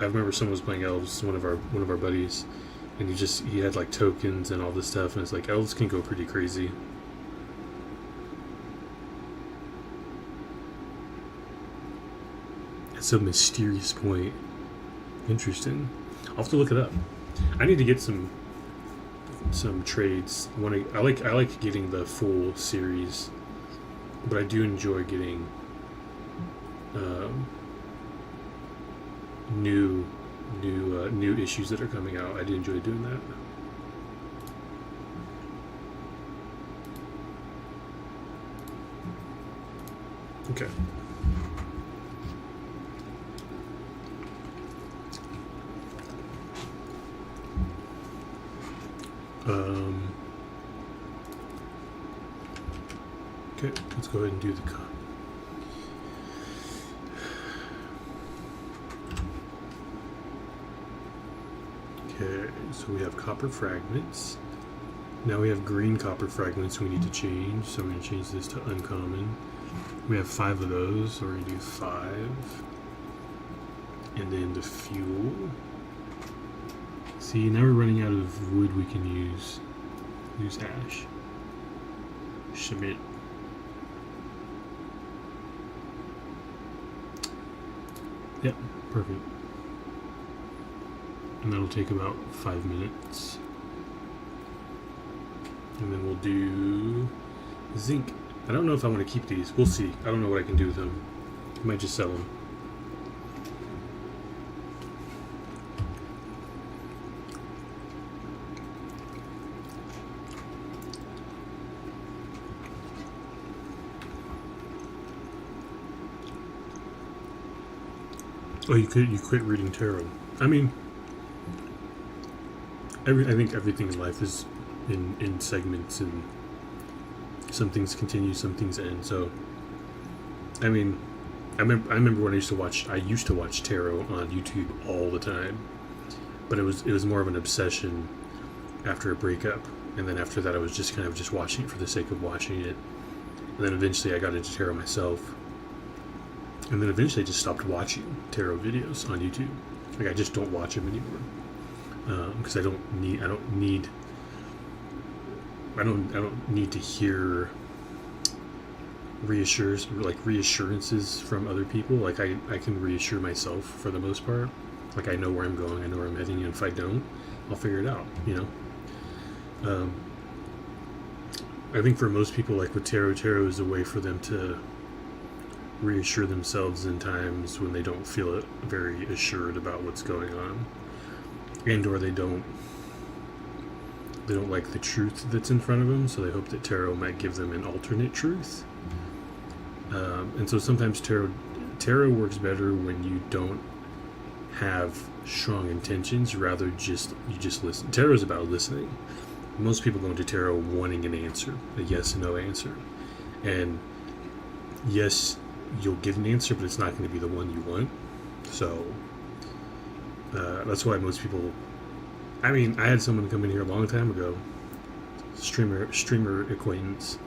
I remember someone was playing elves, one of our buddies, and he had like tokens and all this stuff, and it's like elves can go pretty crazy. It's a mysterious point. Interesting. I'll have to look it up. I need to get some trades. I like getting the full series, but I do enjoy getting new issues that are coming out. I do enjoy doing that. Okay. Okay, let's go ahead and do the Okay, so we have copper fragments. Now we have green copper fragments we need to change, so we're going to change this to uncommon. We have 5 of those, so we're going to do 5. And then the fuel. See, now we're running out of wood we can use. Use ash. Submit. Yep, perfect. And that'll take about 5 minutes. And then we'll do zinc. I don't know if I want to keep these. We'll see. I don't know what I can do with them. I might just sell them. Oh, you quit reading tarot. I mean, I think everything in life is in segments, and some things continue, some things end. So, I mean, I remember when I used to watch tarot on YouTube all the time, but it was more of an obsession after a breakup, and then after that I was just kind of just watching it for the sake of watching it, and then eventually I got into tarot myself. And then eventually I just stopped watching tarot videos on YouTube. Like, I just don't watch them anymore, because I don't need to hear reassurances from other people. Like, I can reassure myself for the most part. Like, I know where I'm going, I know where I'm heading, and if I don't, I'll figure it out. I think for most people, like with tarot is a way for them to reassure themselves in times when they don't feel very assured about what's going on, and or they don't like the truth that's in front of them, so they hope that tarot might give them an alternate truth. And so sometimes tarot works better when you don't have strong intentions, rather you just listen. Tarot is about listening. Most people go into tarot wanting an answer, a yes and no answer, and yes, you'll get an answer, but it's not going to be the one you want. So that's why most people, I mean, I had someone come in here a long time ago, streamer acquaintance,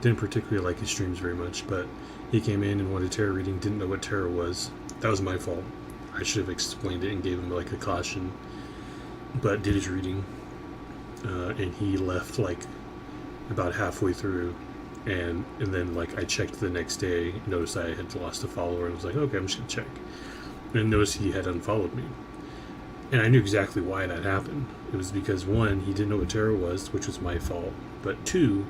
didn't particularly like his streams very much, but he came in and wanted a tarot reading, didn't know what tarot was. That was my fault. I should have explained it and gave him like a caution, but did his reading, and he left like about halfway through. And then, like, I checked the next day, noticed I had lost a follower, and was like, okay, I'm just going to check. And noticed he had unfollowed me. And I knew exactly why that happened. It was because, 1, he didn't know what tarot was, which was my fault. But 2,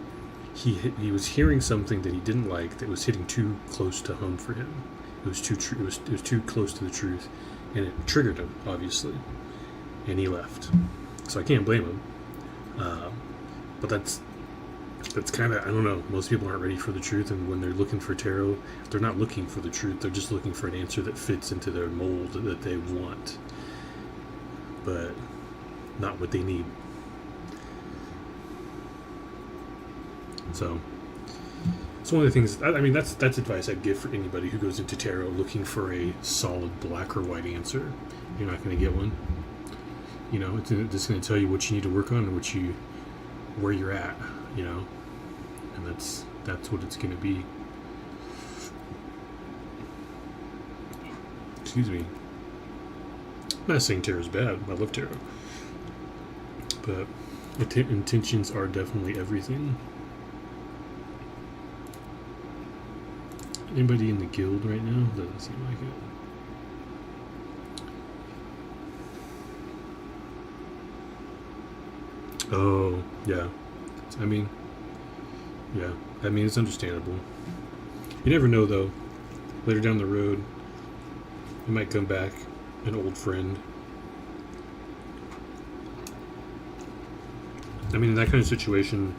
he was hearing something that he didn't like that was hitting too close to home for him. It was too it was too close to the truth, and it triggered him, obviously. And he left. So I can't blame him. But that's kind of, I don't know, most people aren't ready for the truth, and when they're looking for tarot, they're not looking for the truth, they're just looking for an answer that fits into their mold that they want, but not what they need. So it's one of the things, I mean, that's advice I'd give for anybody who goes into tarot looking for a solid black or white answer. You're not going to get one. It's just going to tell you what you need to work on and where you're at, and that's what it's going to be. Excuse me. I'm not saying tarot is bad. I love tarot, but intentions are definitely everything. Anybody in the guild right now? Doesn't seem like it. Oh, yeah. I mean, yeah. I mean, it's understandable. You never know, though. Later down the road, you might come back, an old friend. I mean, in that kind of situation,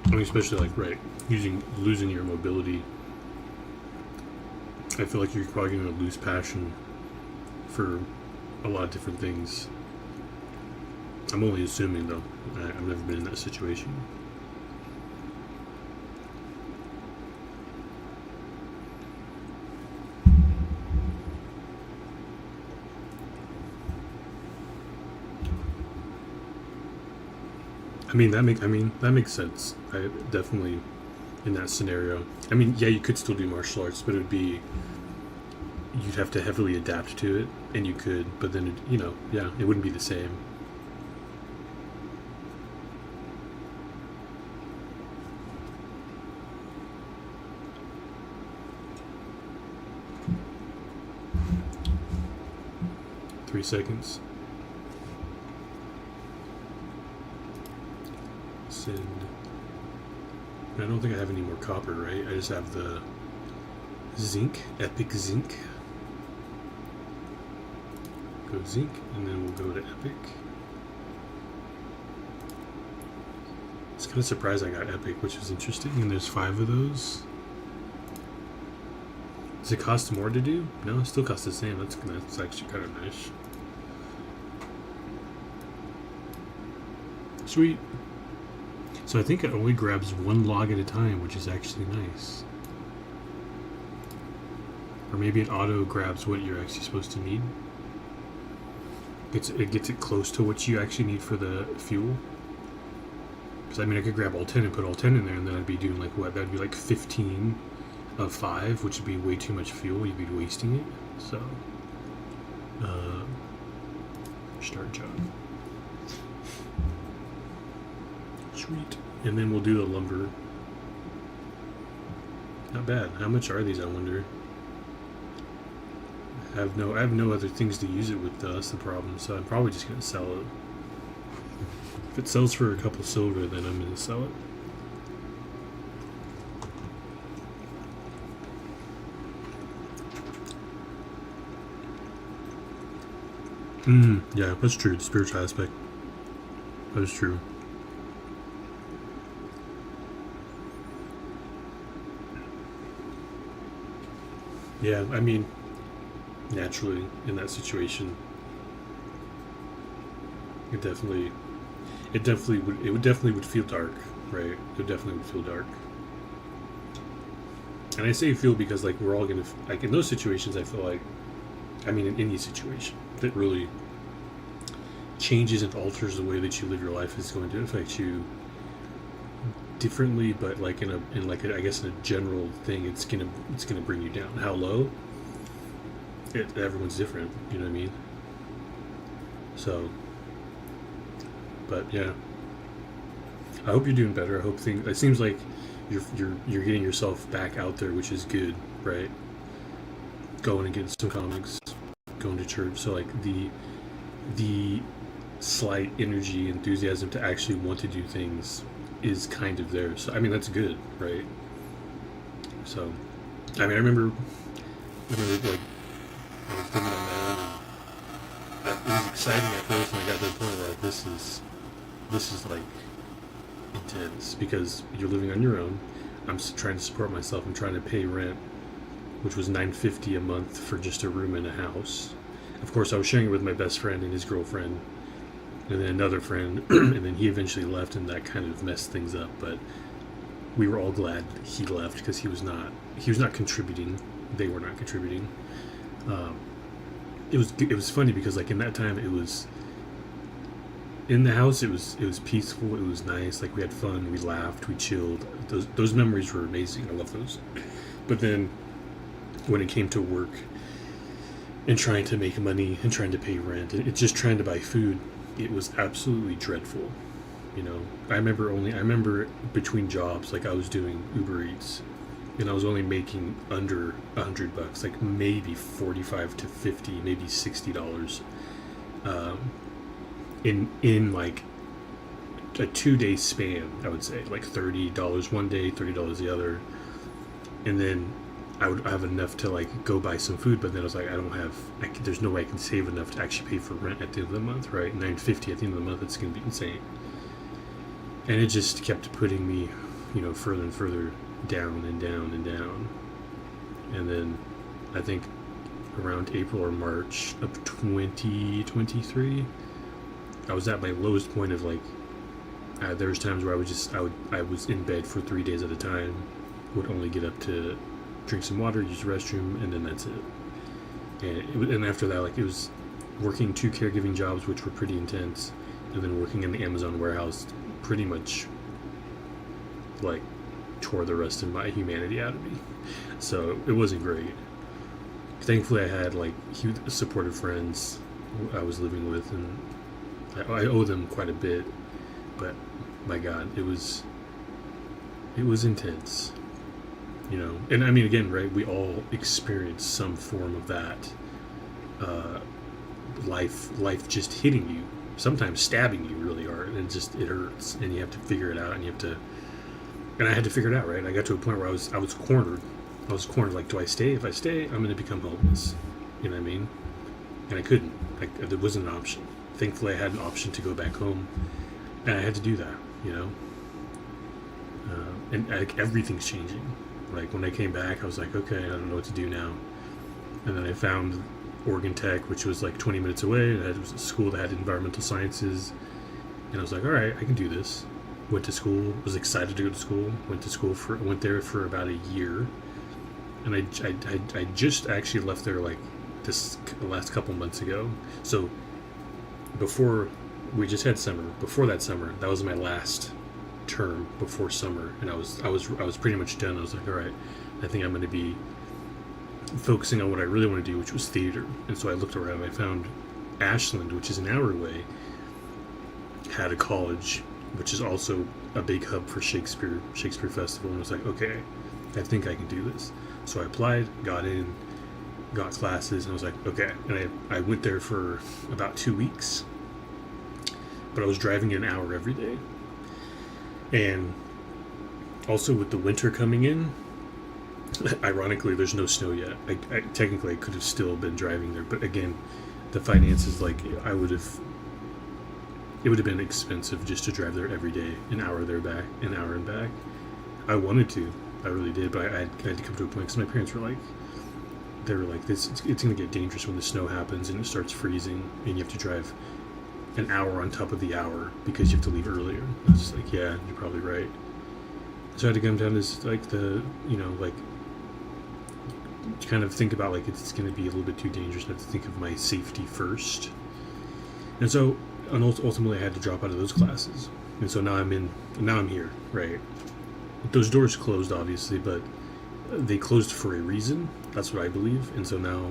I mean, especially like, right, losing your mobility, I feel like you're probably going to lose passion for a lot of different things. I'm only assuming, though. I've never been in that situation. I mean, that makes sense. I definitely, in that scenario. I mean, yeah, you could still do martial arts, but it would be, you'd have to heavily adapt to it, and you could, but then, yeah, it wouldn't be the same. Three seconds. Send. I don't think I have any more copper, right? I just have the zinc, epic zinc. Go zinc, and then we'll go to epic. It's kind of surprised I got epic, which is interesting, and there's 5 of those. Does it cost more to do? No, it still costs the same. That's actually kind of nice. Sweet. So I think it only grabs 1 log at a time, which is actually nice. Or maybe it auto grabs what you're actually supposed to need. It gets it close to what you actually need for the fuel. Because I mean, I could grab all 10 and put all 10 in there, and then I'd be doing like what? That'd be like 15 of 5, which would be way too much fuel. You'd be wasting it. So, start job. Sweet. And then we'll do the lumber. Not bad. How much are these, I wonder? I have no other things to use it with, though. That's the problem. So I'm probably just gonna sell it. If it sells for a couple silver, then I'm gonna sell it. Yeah, that's true. The spiritual aspect. That is true. Yeah, I mean, naturally, in that situation, it definitely would feel dark, right? It definitely would feel dark. And I say feel because, like, we're all gonna, like, in those situations, I feel like, I mean, in any situation that really changes and alters the way that you live your life is going to affect you differently, but like I guess in a general thing, it's gonna bring you down. How low? Everyone's different, you know what I mean? So, but yeah, I hope you're doing better. I hope it seems like you're getting yourself back out there, which is good, right? Going and getting some comics, going to church. So like the slight energy, enthusiasm to actually want to do things is kind of there. So I mean, that's good, right? So I mean, I remember like I was thinking on that, and it was exciting at first, and I got to the point where like, this is like intense because you're living on your own. I'm trying to support myself. I'm trying to pay rent, which was $9.50 a month for just a room in a house. Of course, I was sharing it with my best friend and his girlfriend, and then another friend, and then he eventually left, and that kind of messed things up. But we were all glad he left because he was not contributing. They were not contributing. It was funny because like in that time it was in the house. It was peaceful. It was nice. Like we had fun. We laughed. We chilled. Those memories were amazing. I love those. But then when it came to work, and trying to make money and trying to pay rent and it's just trying to buy food. It was absolutely dreadful. You know, I remember between jobs, like I was doing Uber Eats, and I was only making under $100, like maybe 45 to 50, maybe $60, um, in like a 2 day span. I would say like $30 one day, $30 the other, and then I would have enough to like go buy some food. But then I was like, there's no way I can save enough to actually pay for rent at the end of the month, right? $950 at the end of the month, it's gonna be insane. And it just kept putting me, further and further down and down and down. And then I think around April or March of 2023, I was at my lowest point of like, there was times where I was in bed for 3 days at a time, would only get up to drink some water, use the restroom, and then that's it. And after that, like, it was working 2 caregiving jobs, which were pretty intense, and then working in the Amazon warehouse pretty much like tore the rest of my humanity out of me. So it wasn't great. Thankfully, I had like supportive friends I was living with, and I owe them quite a bit. But my God, it was intense, And I mean, again, right? We all experience some form of that. Life just hitting you, sometimes stabbing you really hard, and it hurts, and you have to figure it out, and I had to figure it out, right? I got to a point where I was cornered. Like, do I stay? If I stay, I'm going to become homeless. You know what I mean? And I couldn't. There wasn't an option. Thankfully, I had an option to go back home, and I had to do that. And everything's changing. Like, when I came back, I was like, okay, I don't know what to do now. And then I found Oregon Tech, which was like 20 minutes away. It was a school that had environmental sciences, and I was like, all right, I can do this. Went to school, was excited to go to school. Went there for about a year, and I just actually left there like this last couple months ago. So before we just had summer. Before that summer, that was my last term before summer, and I was pretty much done. I was like, all right, I think I'm going to be focusing on what I really want to do, which was theater. And so I looked around. I found Ashland, which is an hour away, had a college, which is also a big hub for Shakespeare Festival. And I was like, okay, I think I can do this. So I applied, got in, got classes, and I was like, okay. And I went there for about 2 weeks, but I was driving an hour every day. And also with the winter coming in, ironically, there's no snow yet. Technically, I could have still been driving there, but again, the finances, like, it would have been expensive just to drive there every day, an hour there back, an hour and back. I wanted to, I really did, but I had to come to a point because my parents were like, it's going to get dangerous when the snow happens and it starts freezing and you have to drive an hour on top of the hour because you have to leave earlier. I was just like, yeah, you're probably right. So I had to come down to like kind of think about like it's going to be a little bit too dangerous. I have to think of my safety first. And so ultimately I had to drop out of those classes. And so now I'm here, right? Those doors closed, obviously, but they closed for a reason. That's what I believe. And so now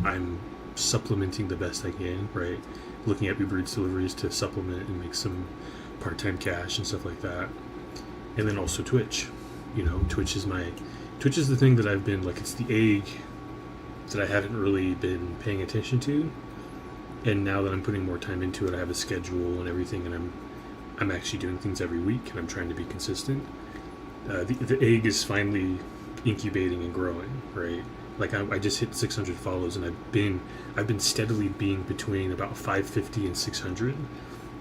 I'm supplementing the best I can, right? Looking at Uber Eats deliveries to supplement and make some part-time cash and stuff like that. And then also Twitch. Twitch is the thing that I've been, like, it's the egg that I haven't really been paying attention to. And now that I'm putting more time into it, I have a schedule and everything, and I'm actually doing things every week, and I'm trying to be consistent. The egg is finally incubating and growing, right? Like, I just hit 600 follows, and I've been steadily being between about 550 and 600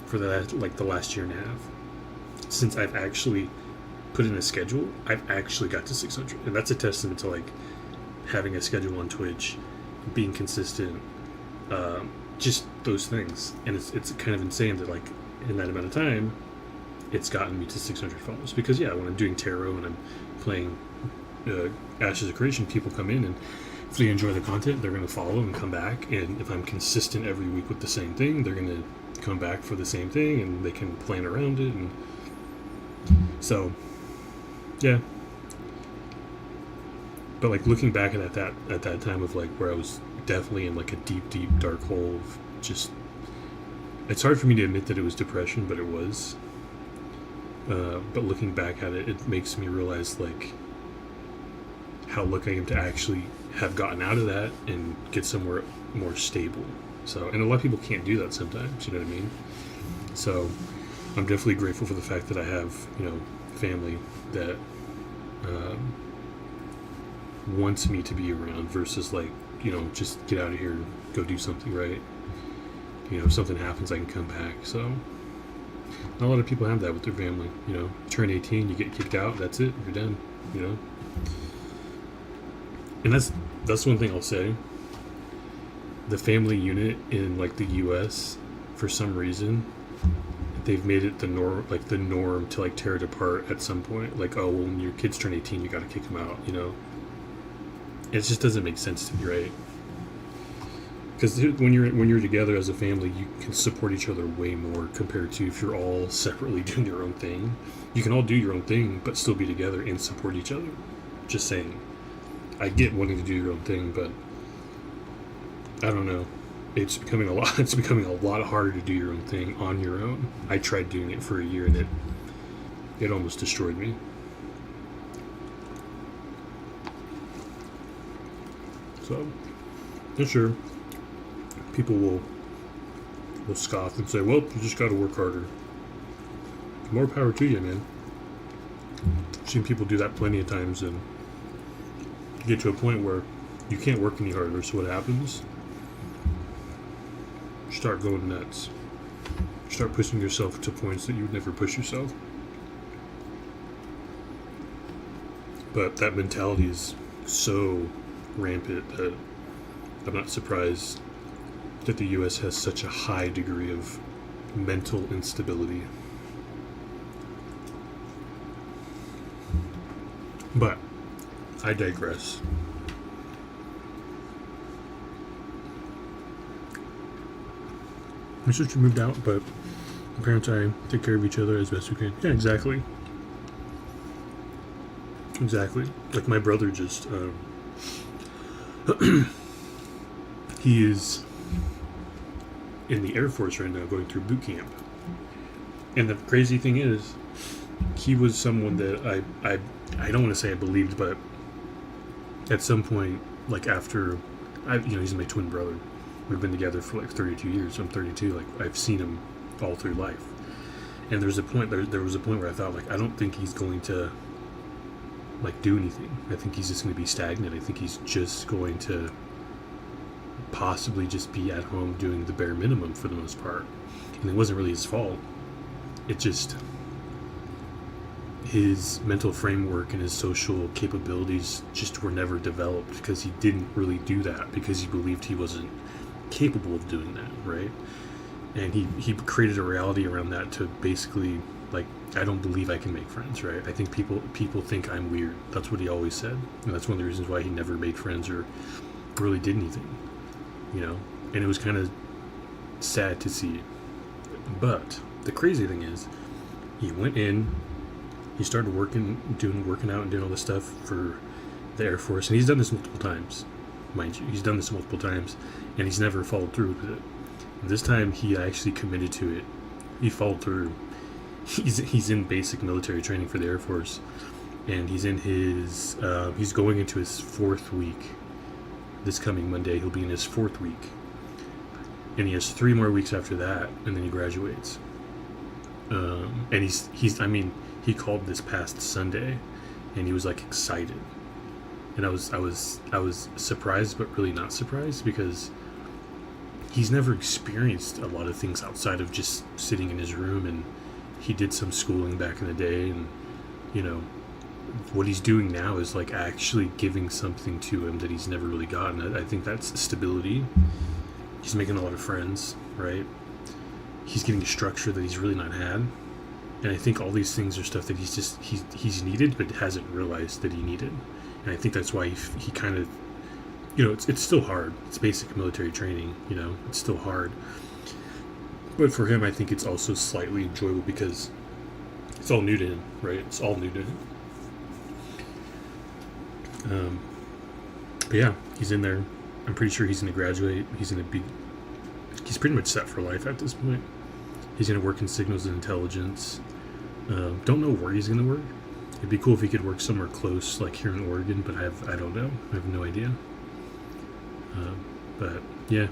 for the last year and a half. Since I've actually put in a schedule, I've actually got to 600, and that's a testament to like having a schedule on Twitch, being consistent, just those things. And it's kind of insane that like in that amount of time, it's gotten me to 600 followers. Because when I'm doing tarot and I'm playing Ashes of Creation, people come in, and if they enjoy the content, they're going to follow and come back. And if I'm consistent every week with the same thing, they're going to come back for the same thing, and they can plan around it. And so, yeah. But like looking back at that time of like where I was definitely in like a deep, deep dark hole of just. It's hard for me to admit that it was depression, but it was. But looking back at it, it makes me realize like how lucky I am to actually have gotten out of that and get somewhere more stable. So, and a lot of people can't do that sometimes. You know what I mean? So, I'm definitely grateful for the fact that I have, family that wants me to be around versus like, just get out of here and go do something, right? If something happens, I can come back. So, not a lot of people have that with their family. Turn 18, you get kicked out. That's it. You're done. And that's one thing I'll say. The family unit in like the U.S. for some reason, they've made it the norm to like tear it apart at some point. Like, oh, well, when your kids turn 18, you got to kick them out. It just doesn't make sense to me, right? Because when you're together as a family, you can support each other way more compared to if you're all separately doing your own thing. You can all do your own thing, but still be together and support each other. Just saying. I get wanting to do your own thing, but I don't know. It's becoming a lot harder to do your own thing on your own. I tried doing it for a year and it almost destroyed me. So, yeah, sure. People will scoff and say, well, you just got to work harder. More power to you, man. I've seen people do that plenty of times, and you get to a point where you can't work any harder, so what happens? You start going nuts. You start pushing yourself to points that you would never push yourself. But that mentality is so rampant that I'm not surprised that the U.S. has such a high degree of mental instability. But I digress. My sister moved out, but my parents and I take care of each other as best we can. Yeah, exactly. Exactly. Like my brother just, he is in the Air Force right now going through boot camp. And the crazy thing is, he was someone that I don't want to say I believed, but at some point, like after, he's my twin brother. We've been together for like 32 years. I'm 32. Like I've seen him all through life. And there was a point where I thought, like, I don't think he's going to like do anything. I think he's just going to be stagnant. I think he's just going to possibly just be at home doing the bare minimum for the most part. And it wasn't really his fault. It just, his mental framework and his social capabilities just were never developed because he didn't really do that because he believed he wasn't capable of doing that, right? And he created a reality around that to basically, like, I don't believe I can make friends, right? I think people think I'm weird. That's what he always said. And that's one of the reasons why he never made friends or really did anything, And it was kind of sad to see. But the crazy thing is, he went in, he started working out and doing all this stuff for the Air Force. And he's done this multiple times, mind you. He's done this multiple times, and he's never followed through with it. And this time, he actually committed to it. He followed through. He's in basic military training for the Air Force, and he's in his he's going into his 4th week. This coming Monday, he'll be in his 4th week, and he has 3 more weeks after that, and then he graduates. And he called this past Sunday, and he was like excited, and I was surprised, but really not surprised because he's never experienced a lot of things outside of just sitting in his room, and he did some schooling back in the day, and what he's doing now is like actually giving something to him that he's never really gotten. I think that's stability. He's making a lot of friends, right? He's getting a structure that he's really not had, and I think all these things are stuff that he's needed but hasn't realized that he needed. And I think that's why he kind of, it's still hard. It's basic military training, it's still hard. But for him, I think it's also slightly enjoyable because it's all new to him, right? It's all new to him. But yeah, he's in there. I'm pretty sure he's going to graduate. He's pretty much set for life at this point. He's going to work in signals and intelligence. Don't know where he's going to work. It'd be cool if he could work somewhere close, like here in Oregon, but I don't know. I have no idea. But yeah,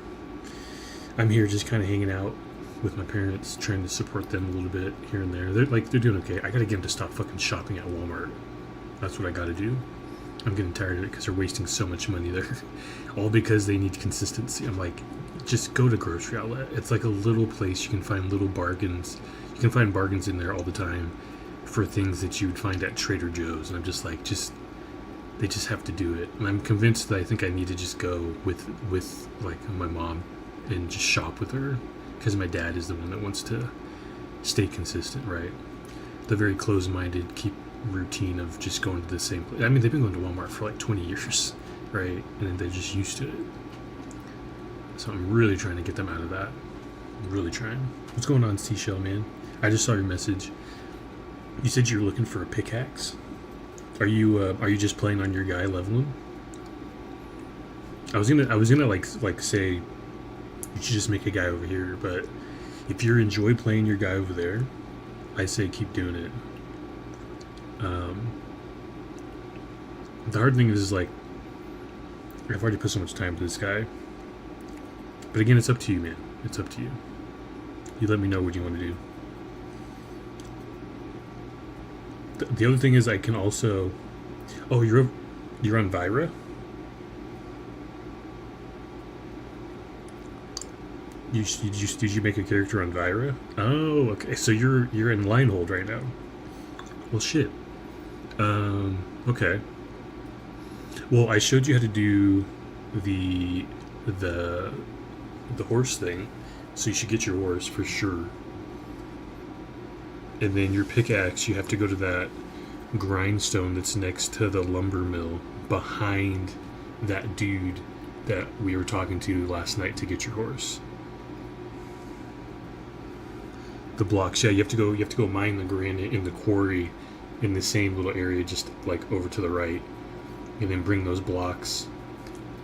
I'm here just kind of hanging out with my parents, trying to support them a little bit here and there. They're doing okay. I gotta get them to stop fucking shopping at Walmart. That's what I gotta do. I'm getting tired of it because they're wasting so much money there. All because they need consistency. I'm like, just go to grocery outlet. It's like a little place you can find little bargains. You can find bargains in there all the time for things that you would find at Trader Joe's. And I'm just like, they just have to do it. And I'm convinced that I think I need to just go with like my mom and just shop with her, because my dad is the one that wants to stay consistent, right? The very closed-minded keep routine of just going to the same place. I mean, they've been going to Walmart for like 20 years, right? And they're just used to it. So I'm really trying to get them out of that. I'm really trying. What's going on, Seashell, man? I just saw your message. You said you were looking for a pickaxe. Are you just playing on your guy leveling? I was gonna like say you should just make a guy over here, but if you enjoy playing your guy over there, I say keep doing it. The hard thing is like I've already put so much time to this guy, but again, it's up to you, man. It's up to you. You let me know what you want to do. The other thing is I can also... Oh, you're on Vira? Did you make a character on Vira? Oh, okay. So you're in Linehold right now. Well, shit. Okay. Well, I showed you how to do the horse thing, so you should get your horse for sure. And then your pickaxe, you have to go to that grindstone that's next to the lumber mill behind that dude that we were talking to last night to get your horse. The blocks, yeah, you have to go mine the granite in the quarry in the same little area, just like over to the right, and then bring those blocks.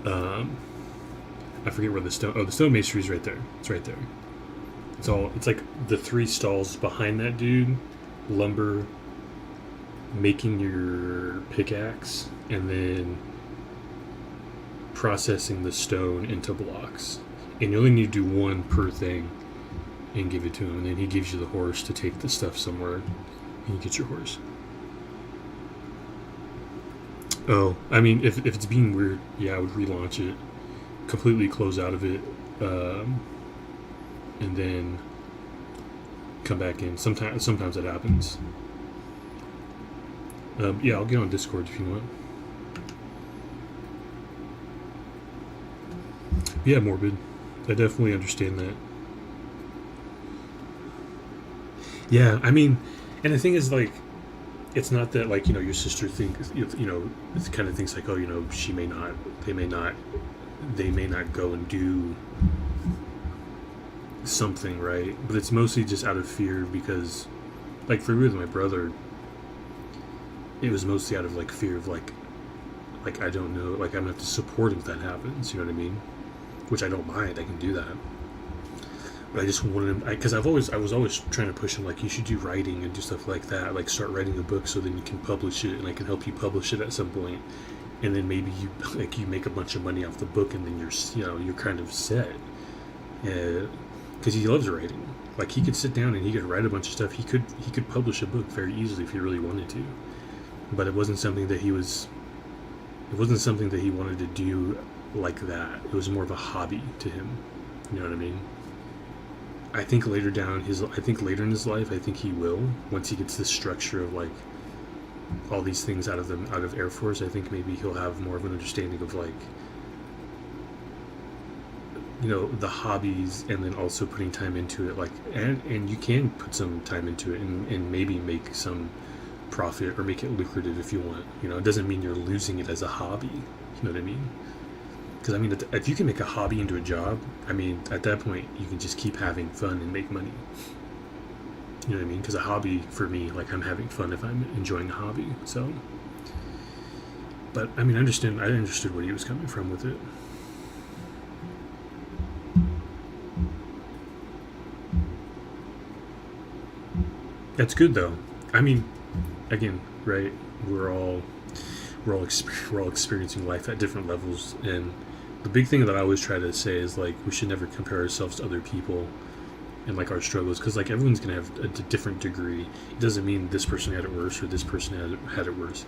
I forget where the stone masonry is right there. It's right there. It's like the 3 stalls behind that dude, lumber, making your pickaxe, and then processing the stone into blocks. And you only need to do 1 per thing and give it to him, and then he gives you the horse to take the stuff somewhere, and you get your horse. Oh, I mean, if it's being weird, yeah, I would relaunch it, completely close out of it, and then come back in. Sometimes that happens. Yeah, I'll get on Discord if you want. Yeah, Morbid. I definitely understand that. Yeah, I mean, and the thing is, like, it's not that, like, your sister thinks, it kind of thinks like, oh, they may not go and do something, right? But it's mostly just out of fear, because, like, for me with my brother, it was mostly out of, like, fear of, like I don't know, like, I'm gonna have to support him if that happens, you know what I mean? Which I don't mind, I can do that. But I just wanted him, because I was always trying to push him, like, you should do writing and do stuff like that, like, start writing a book so then you can publish it, and I can help you publish it at some point, and then maybe you make a bunch of money off the book, and then you're kind of set. Because he loves writing. Like, he could sit down and he could write a bunch of stuff. He could publish a book very easily if he really wanted to. But it wasn't something that he wanted to do like that. It was more of a hobby to him. You know what I mean? I think later in his life, I think he will, once he gets this structure of, like, all these things out of Air Force. I think maybe he'll have more of an understanding of, like, the hobbies, and then also putting time into it, like, and you can put some time into it and maybe make some profit or make it lucrative if you want. It doesn't mean you're losing it as a hobby. You know what I mean? Because, I mean, if you can make a hobby into a job, I mean, at that point, you can just keep having fun and make money. You know what I mean? Because a hobby, for me, like, I'm having fun if I'm enjoying a hobby, so. But, I mean, I understood where he was coming from with it. That's good though. I mean, again, right? We're all we're all experiencing life at different levels, and the big thing that I always try to say is like we should never compare ourselves to other people and like our struggles, because like everyone's gonna have a different degree. It doesn't mean this person had it worse or this person had it worse.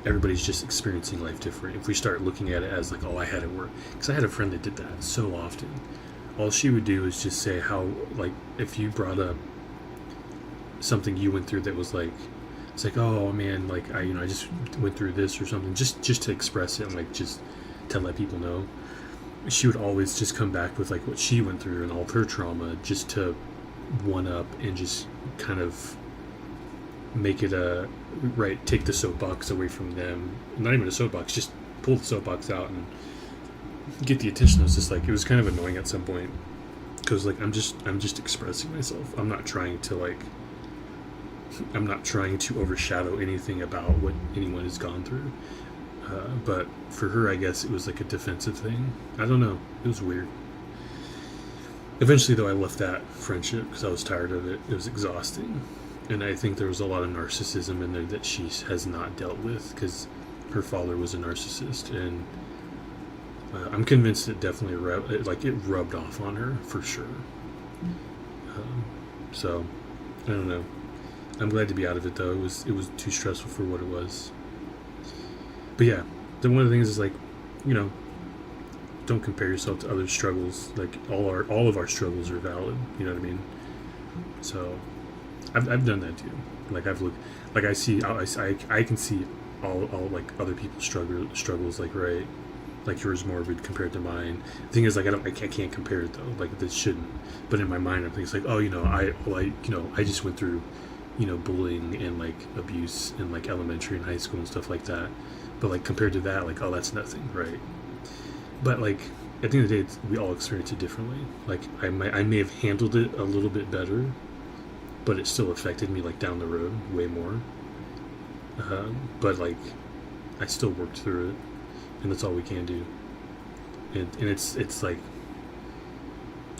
Everybody's just experiencing life different. If we start looking at it as like, oh, I had it worse, because I had a friend that did that so often. All she would do is just say how, like, if you brought up something you went through that was like, it's like, oh man, like I just went through this or something, just to express it and like just to let people know. She would always just come back with like what she went through and all of her trauma, just to one up and just kind of make it a right, take the soapbox away from them. Not even a soapbox, just pull the soapbox out and get the attention. It was just like, it was kind of annoying at some point, because like I'm just expressing myself. I'm not trying to overshadow anything about what anyone has gone through. But for her, I guess it was like a defensive thing. I don't know. It was weird. Eventually, though, I left that friendship because I was tired of it. It was exhausting. And I think there was a lot of narcissism in there that she has not dealt with, because her father was a narcissist. And I'm convinced it definitely it rubbed off on her for sure. So, I don't know. I'm glad to be out of it, though. It was too stressful for what it was. But yeah, then one of the things is like, you know, don't compare yourself to other struggles. Like all of our struggles are valid. You know what I mean? So I've done that too. Like I've looked, like I can see all like other people's struggles, like, right, like yours morbid compared to mine. The thing is, like, I can't compare it though. Like, this shouldn't. But in my mind, I'm thinking it's like, oh, I just went through, bullying and like abuse in like elementary and high school and stuff like that. But like compared to that, like, oh, that's nothing, right? But like at the end of the day, we all experience it differently. Like I may have handled it a little bit better, but it still affected me like down the road way more. But like I still worked through it, and that's all we can do. And it's like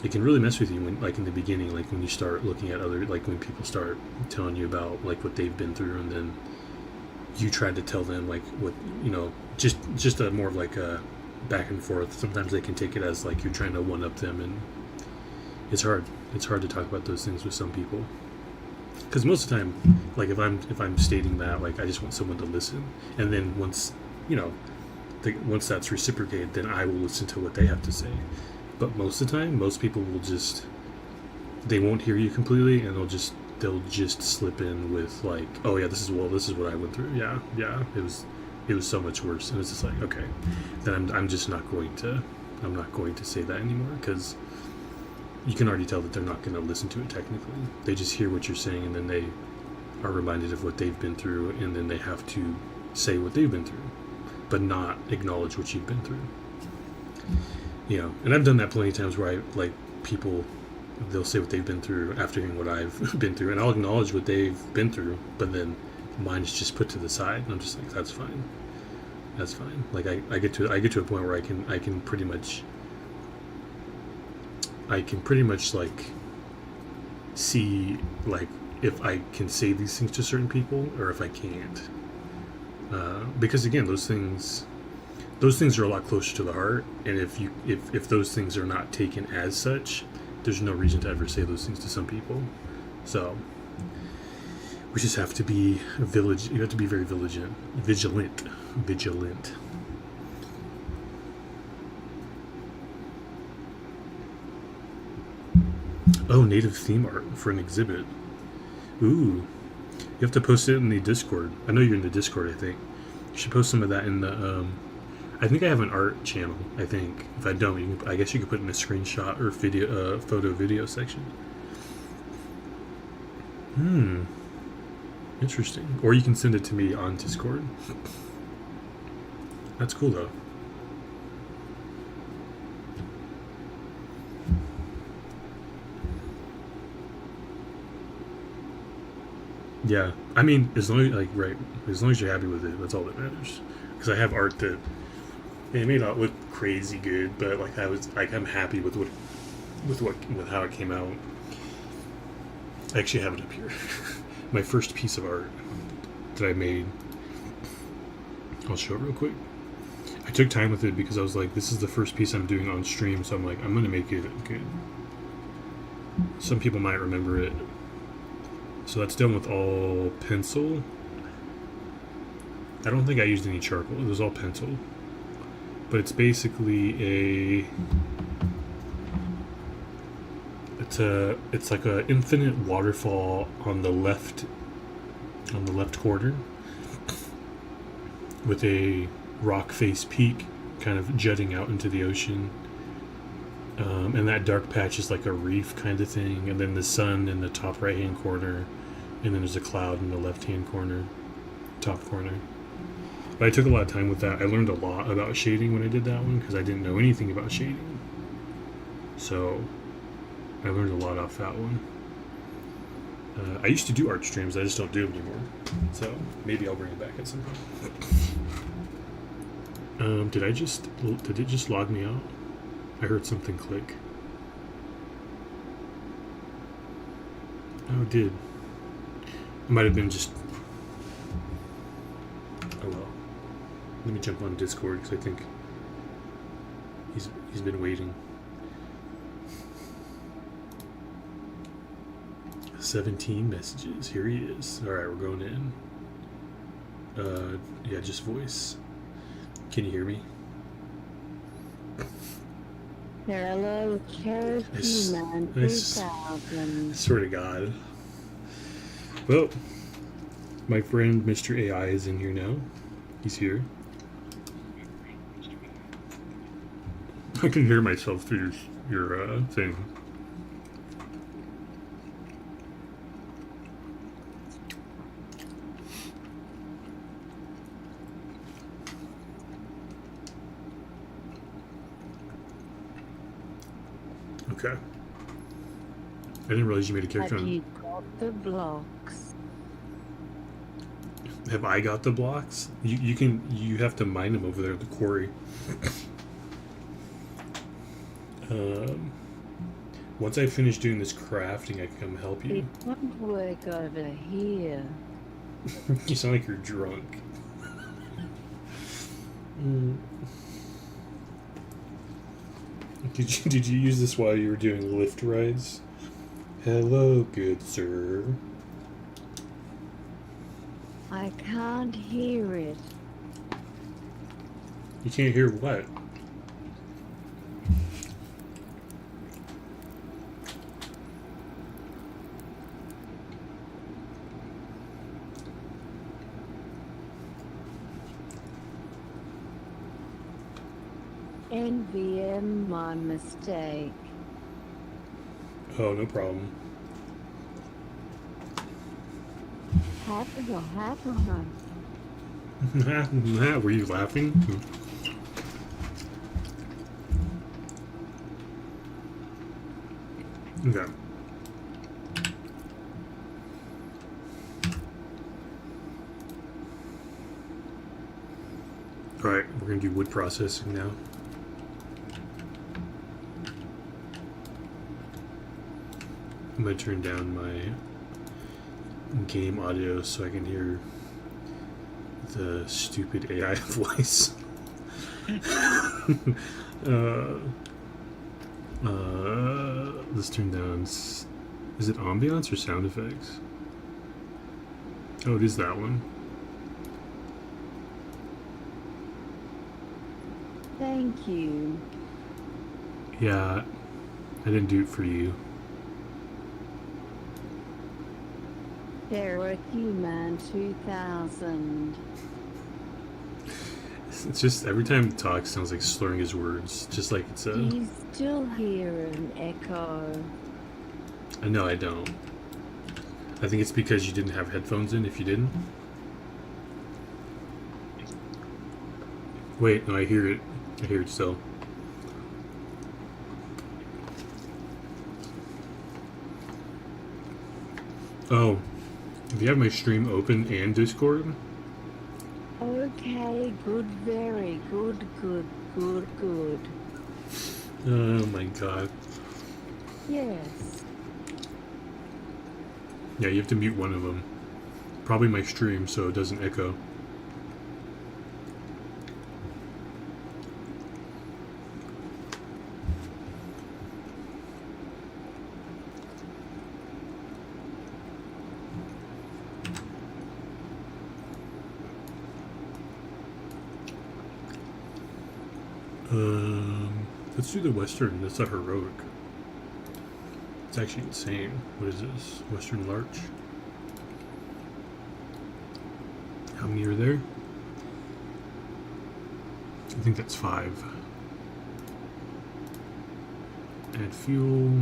it can really mess with you when, like, in the beginning, like when you start looking at other, like when people start telling you about like what they've been through, and then you try to tell them like what, just a more of like a back and forth. Sometimes they can take it as like you're trying to one up them, and it's hard to talk about those things with some people, because most of the time, like if I'm stating that, like I just want someone to listen, and then once once that's reciprocated, then I will listen to what they have to say. But most of the time, most people will just, they won't hear you completely, and they'll just slip in with like, oh yeah, this is what I went through. Yeah, it was so much worse. And it's just like, okay, then I'm just not going to say that anymore, because you can already tell that they're not going to listen to it technically. They just hear what you're saying, and then they are reminded of what they've been through, and then they have to say what they've been through, but not acknowledge what you've been through. And I've done that plenty of times where people, they'll say what they've been through after hearing what I've been through, and I'll acknowledge what they've been through, but then mine is just put to the side, and I'm just like, that's fine. Like I get to a point where I can pretty much like see like if I can say these things to certain people or if I can't, because again, those things are a lot closer to the heart, and if those things are not taken as such, there's no reason to ever say those things to some people. So we just have to be vigilant. You have to be very vigilant. Oh, native theme art for an exhibit. Ooh, you have to post it in the Discord. I know you're in the Discord. I think you should post some of that in the. I think I have an art channel. I think if I don't, I guess you could put in a screenshot or photo video section. Interesting. Or you can send it to me on Discord. That's cool though. Yeah, I mean, as long as you're happy with it, that's all that matters. Because I have art that it may not look crazy good, but like I'm happy with how it came out. I actually have it up here. My first piece of art that I made. I'll show it real quick. I took time with it because I was like, this is the first piece I'm doing on stream, so I'm like, I'm gonna make it good. Some people might remember it. So that's done with all pencil. I don't think I used any charcoal. It was all pencil. But it's basically it's like a infinite waterfall on the left corner with a rock face peak kind of jutting out into the ocean. And that dark patch is like a reef kind of thing, and then the sun in the top right hand corner, and then there's a cloud in the left hand corner, top corner. But I took a lot of time with that. I learned a lot about shading when I did that one because I didn't know anything about shading. So I learned a lot off that one. I used to do art streams, I just don't do them anymore. So maybe I'll bring it back at some point. Did it just log me out? I heard something click. Oh, it did. It might have been just... Oh well. Let me jump on Discord because I think he's been waiting. 17 messages. Here he is. Alright, we're going in. Yeah, just voice. Can you hear me? Hello, Cherokee Man 3000. Swear to God. Well, my friend Mr. AI is in here now. He's here. I can hear myself through your thing. Okay. I didn't realize you made a character Have on... you got the blocks? Have I got the blocks? You have to mine them over there at the quarry. Once I finish doing this crafting, I can come help you. It won't work over here. You sound like you're drunk. Did you use this while you were doing lift rides? Hello, good sir. I can't hear it. You can't hear what? NVM, my mistake. Oh, no problem. Happen. Were you laughing? Okay. Alright, we're going to do wood processing now. I'm going to turn down my game audio so I can hear the stupid AI voice. Let's turn down... Is it ambiance or sound effects? Oh, it is that one. Thank you. Yeah, I didn't do it for you. Cherokee Man 2000. It's just every time he talks, sounds like slurring his words, just like it's a... Do you still hear an echo? No, I don't. I think it's because you didn't have headphones in. If you didn't... Wait, no, I hear it. I hear it still. Oh, if you have my stream open and Discord... Okay, good, very good. Oh my god. Yes. Yeah, you have to mute one of them. Probably my stream so it doesn't echo. Let's do the Western. That's a heroic. It's actually insane. What is this? Western Larch. How many are there? I think that's 5. Add fuel.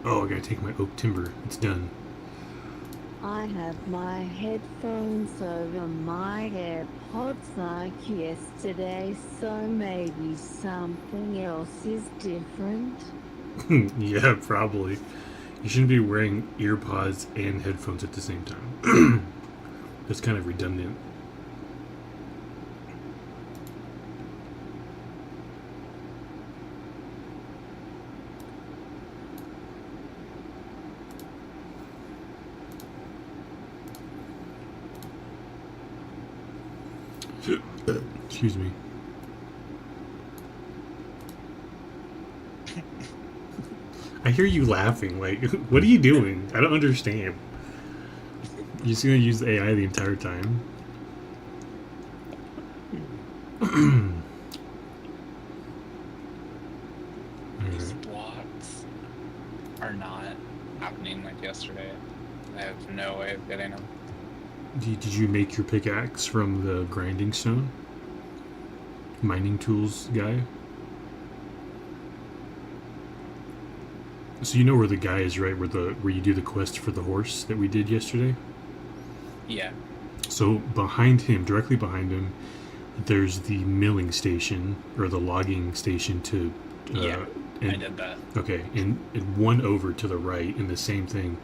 Oh, I gotta take my oak timber. It's done. I have my headphones over my AirPods like yesterday, so maybe something else is different. Yeah, probably. You shouldn't be wearing earpods and headphones at the same time. That's kind of redundant. Excuse me. I hear you laughing. Like, what are you doing? I don't understand. You're just gonna use the AI the entire time? These blocks are not happening like yesterday. I have no way of getting them. Did you make your pickaxe from the grinding stone? Mining tools guy? So you know where the guy is, right? Where you do the quest for the horse that we did yesterday? Yeah. So behind him, directly behind him, there's the milling station or the logging station to. Yeah, I did that. Okay, and one over to the right, in the same thing,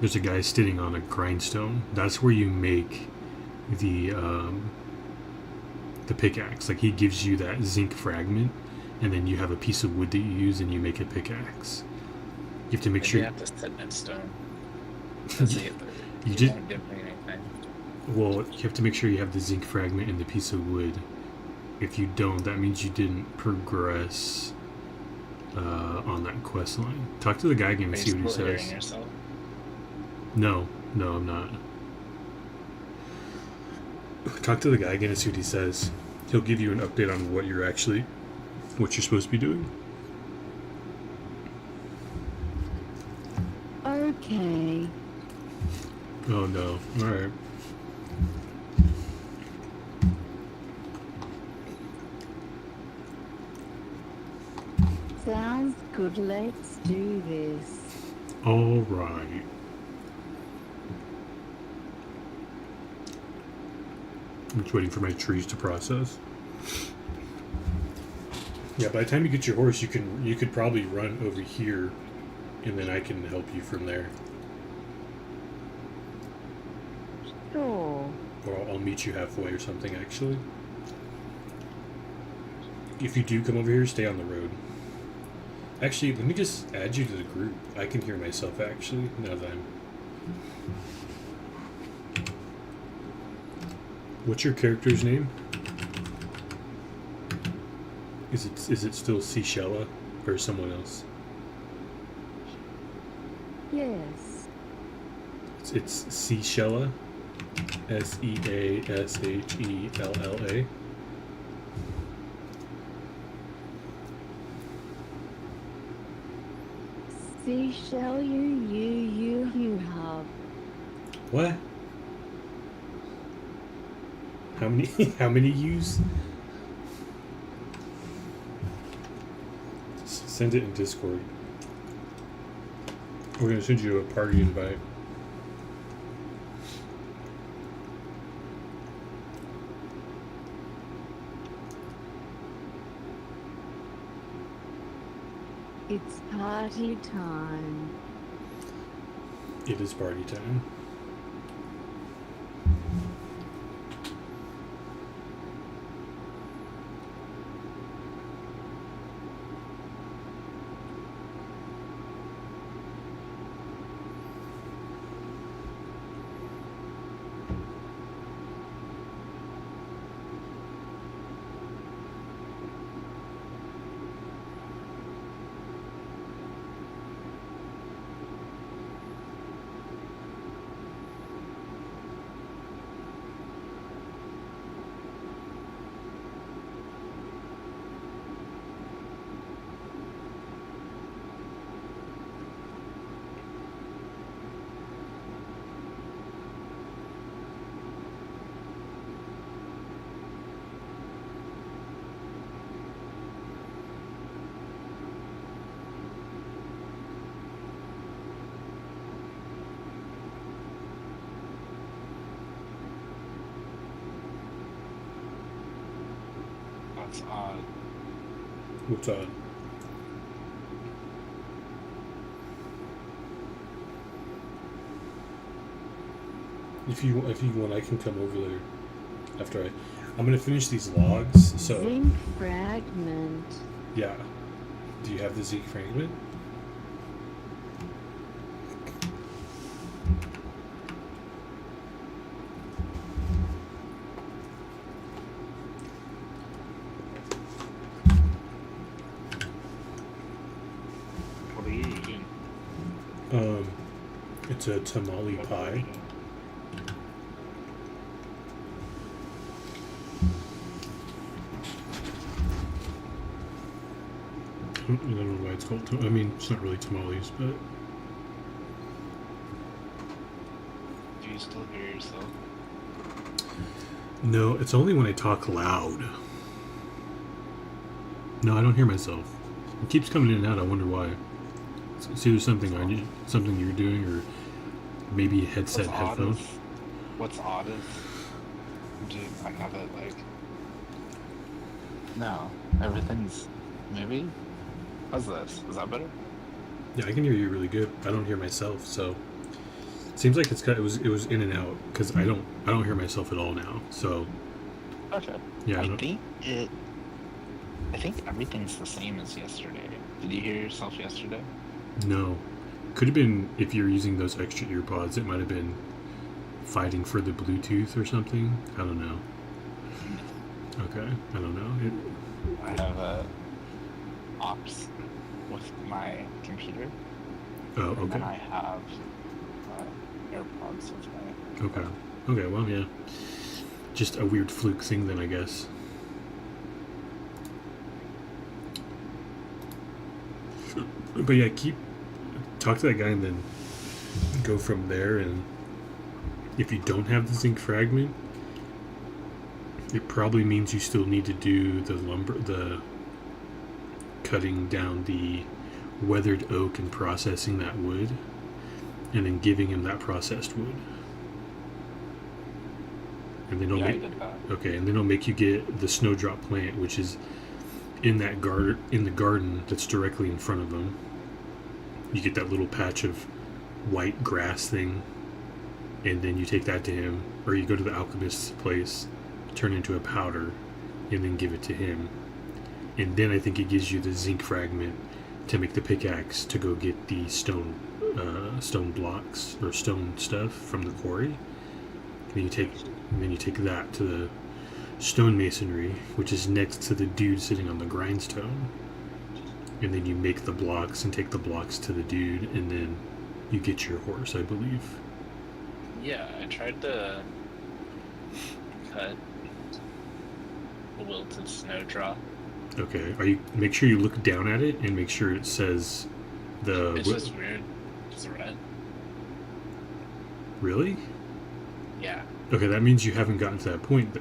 there's a guy sitting on a grindstone. That's where you make the pickaxe. Like he gives you that zinc fragment, and then you have a piece of wood that you use, and you make a pickaxe. You have to make sure. You have to sit in stone. You won't give me anything. Well, you have to make sure you have the zinc fragment and the piece of wood. If you don't, that means you didn't progress on that quest line. Talk to the guy again and see what he says. Yourself? No, I'm not. Talk to the guy again and see what he says. He'll give you an update on what you're supposed to be doing. Okay. Oh no. Alright. Sounds good, let's do this. Alright. I'm just waiting for my trees to process. Yeah, by the time you get your horse, you could probably run over here, and then I can help you from there. Sure. Or I'll meet you halfway or something, actually. If you do come over here, stay on the road. Actually, let me just add you to the group. I can hear myself, actually, now that I'm... What's your character's name? Is it still Seashella or someone else? Yes. It's Seashella, Seashella. Seashell you have. What? How many? How many U's? Send it in Discord. We're gonna send you a party invite. It's party time. It is party time. It's odd. What's odd? If you want, I can come over there after I'm gonna finish these logs. So Zinc fragment. yeah, do you have the zinc fragment? What are you eating? It's a tamale pie. I don't know why it's called. I mean, it's not really tamales, but Do you still hear yourself? no, it's only when I talk loud. No, I don't hear myself. It keeps coming in and out. I wonder why. It's either something on you, something you're doing, or maybe a headset, headphone. What's odd is, dude, I have it like. No, everything's maybe. How's this? Is that better? Yeah, I can hear you really good. I don't hear myself, so it seems like it was in and out because I don't hear myself at all now. So Okay. yeah, I think everything's the same as yesterday. Did you hear yourself yesterday? no, could have been if you're using those extra ear pods. It might have been fighting for the Bluetooth or something. I don't know. Okay, I don't know. I have a aux with my computer, Oh, and okay. then I have AirPods with my. Okay. Okay, well, yeah. Just a weird fluke thing then, I guess. But yeah, talk to that guy and then go from there. And if you don't have the zinc fragment, it probably means you still need to do the cutting down the weathered oak and processing that wood, and then giving him that processed wood. And then Yeah, I did that. okay, and then it'll make you get the snowdrop plant, which is in the garden that's directly in front of them. You get that little patch of white grass thing, and then you take that to him, or you go to the alchemist's place, turn it into a powder, and then give it to him. And then I think it gives you the zinc fragment to make the pickaxe to go get the stone blocks or stone stuff from the quarry. And then you take that to the stonemasonry, which is next to the dude sitting on the grindstone. And then you make the blocks and take the blocks to the dude, and then you get your horse, I believe. Yeah, I tried to cut a wilted snowdrop. Okay. Make sure you look down at it and make sure it says the. It's just weird. It's red. Really? Yeah. Okay, that means you haven't gotten to that point.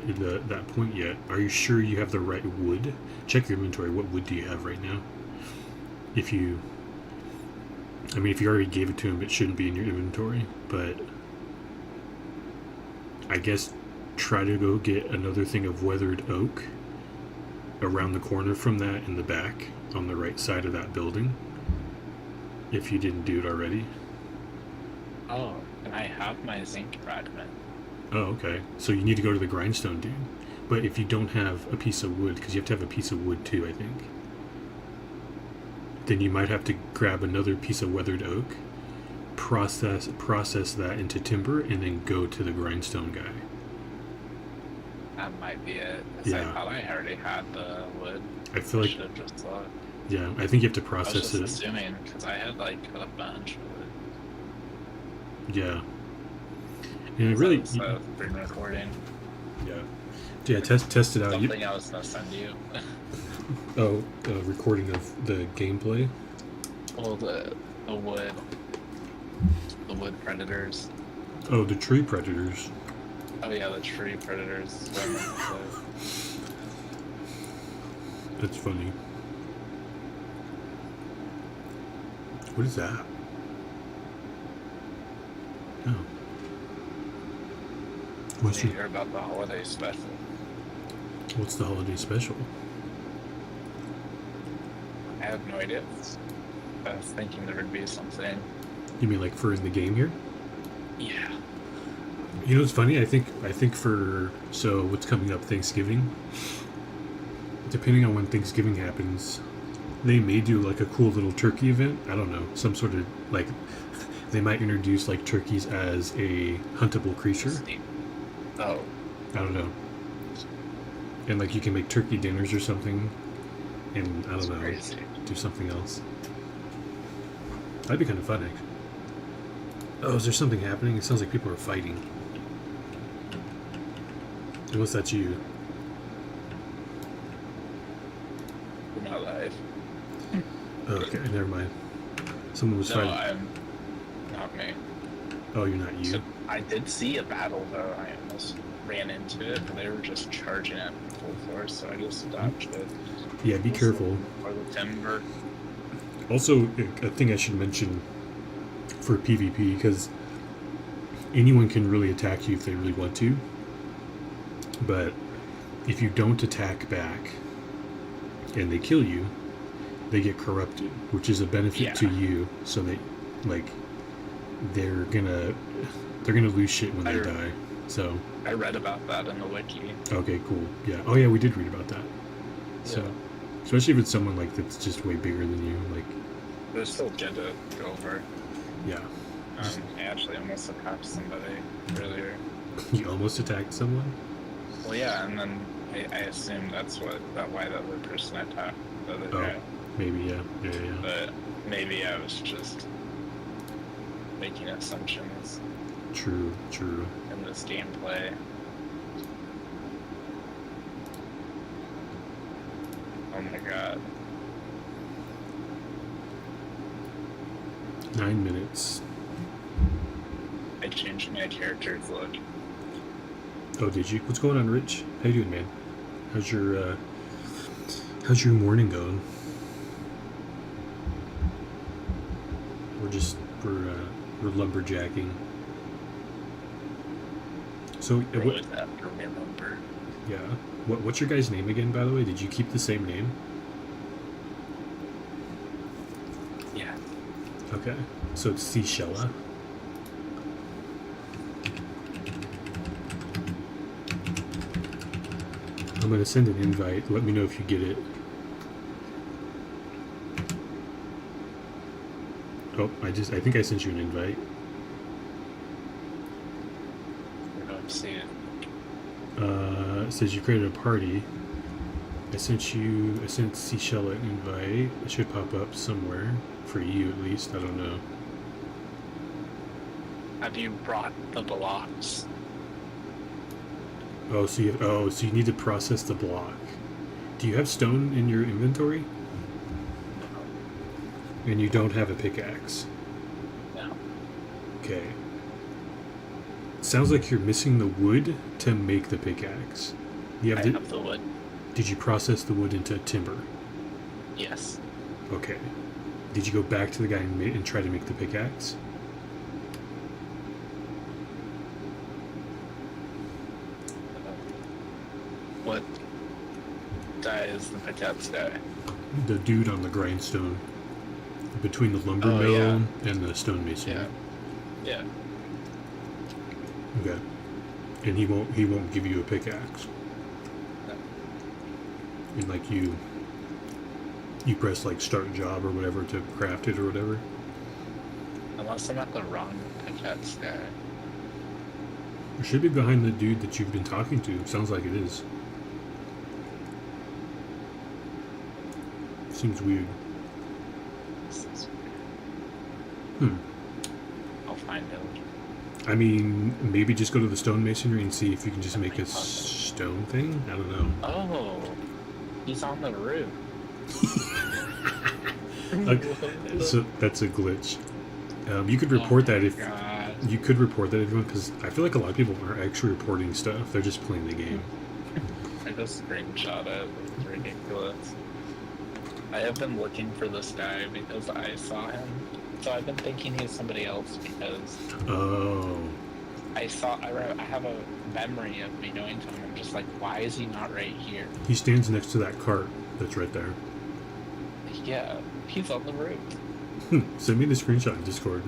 That point yet. Are you sure you have the right wood? Check your inventory. What wood do you have right now? If you already gave it to him, it shouldn't be in your inventory. But I guess try to go get another thing of weathered oak around the corner from that in the back on the right side of that building, if you didn't do it already. Oh, and I have my zinc fragment. Oh, okay. So you need to go to the grindstone dude. But if you don't have a piece of wood, because you have to have a piece of wood too, I think, then you might have to grab another piece of weathered oak, process that into timber, and then go to the grindstone guy. That might be it. 'Cause Yeah. I thought I already had the wood. I feel like, should have just looked. yeah, I think you have to I was process just it. assuming because I had like a bunch of it. Yeah. And it really, So been recording. yeah, test it out. Something I was gonna send you. Recording of the gameplay. Well, the wood predators. Oh, the tree predators. Oh yeah, the tree predators. That's funny. What is that? Oh. What's you hear about the holiday special? What's the holiday special? have no idea. I was thinking there would be something. You mean like for in the game here? Yeah. You know, it's funny. I think for what's coming up, Thanksgiving. Depending on when Thanksgiving happens, they may do like a cool little turkey event. I don't know, some sort of like they might introduce like turkeys as a huntable creature. Oh. I don't know. And like you can make turkey dinners or something, and I don't know, Crazy. do something else. That'd be kind of fun, actually. Oh, is there something happening? It sounds like people are fighting. Unless that's you. We're not live. Oh, okay, never mind. Someone was No, fighting. I'm not me. Oh, you're not you. So I did see a battle though. I almost ran into it, but they were just charging at full force, so I just dodged it. Yeah, be careful. Or the timber. Also, a thing I should mention for PvP, because anyone can really attack you if they really want to, but if you don't attack back and they kill you, they get corrupted, which is a benefit to you, so they like they're gonna lose shit when they die. So I read about that in the wiki. okay, cool. Yeah. Oh yeah, we did read about that. So especially if it's someone like that's just way bigger than you, like It was still good to go over. yeah. I actually almost attacked somebody earlier. You almost attacked someone? Well, yeah, and then I assumed that's why the other person attacked the other guy. Maybe, yeah. But maybe I was just making assumptions True. in this gameplay. Oh my god. 9 minutes. I changed my character's look. Oh, did you? What's going on, Rich? How you doing, man? How's your morning going? We're lumberjacking. So what? Was that to remember? Yeah. What's your guy's name again? By the way, did you keep the same name? Yeah. Okay. So it's Seashella. I'm gonna send an invite. Let me know if you get it. Oh, I think I sent you an invite. I don't see it. It says you created a party. I sent Seashell an invite. It should pop up somewhere for you at least. I don't know. Have you brought the blocks? Oh, so you need to process the block. Do you have stone in your inventory? And you don't have a pickaxe? No. Okay. Sounds like you're missing the wood to make the pickaxe. I have the wood. Did you process the wood into timber? Yes. Okay. Did you go back to the guy and try to make the pickaxe? What guy is the pickaxe guy? The dude on the grindstone. Between the lumber Oh, mill yeah. and the stonemason. Yeah. Okay. And he won't give you a pickaxe. No. And like you press like start job or whatever to craft it or whatever. Unless I'm at the wrong pickaxe guy. It should be behind the dude that you've been talking to. Sounds like it is. Seems weird. I'll find him. I mean, maybe just go to the stonemasonry and see if you can just make a stone thing. I don't know. Oh, he's on the roof. So that's a glitch. You could report that if God. you could report that everyone, because I feel like a lot of people aren't actually reporting stuff. They're just playing the game. I just screenshot it. It's ridiculous. I have been looking for this guy because I saw him. So I've been thinking he's somebody else because Oh. I have a memory of me going to him. I'm just like, why is he not right here? He stands next to that cart that's right there. Yeah, he's on the roof. Send me the screenshot in Discord.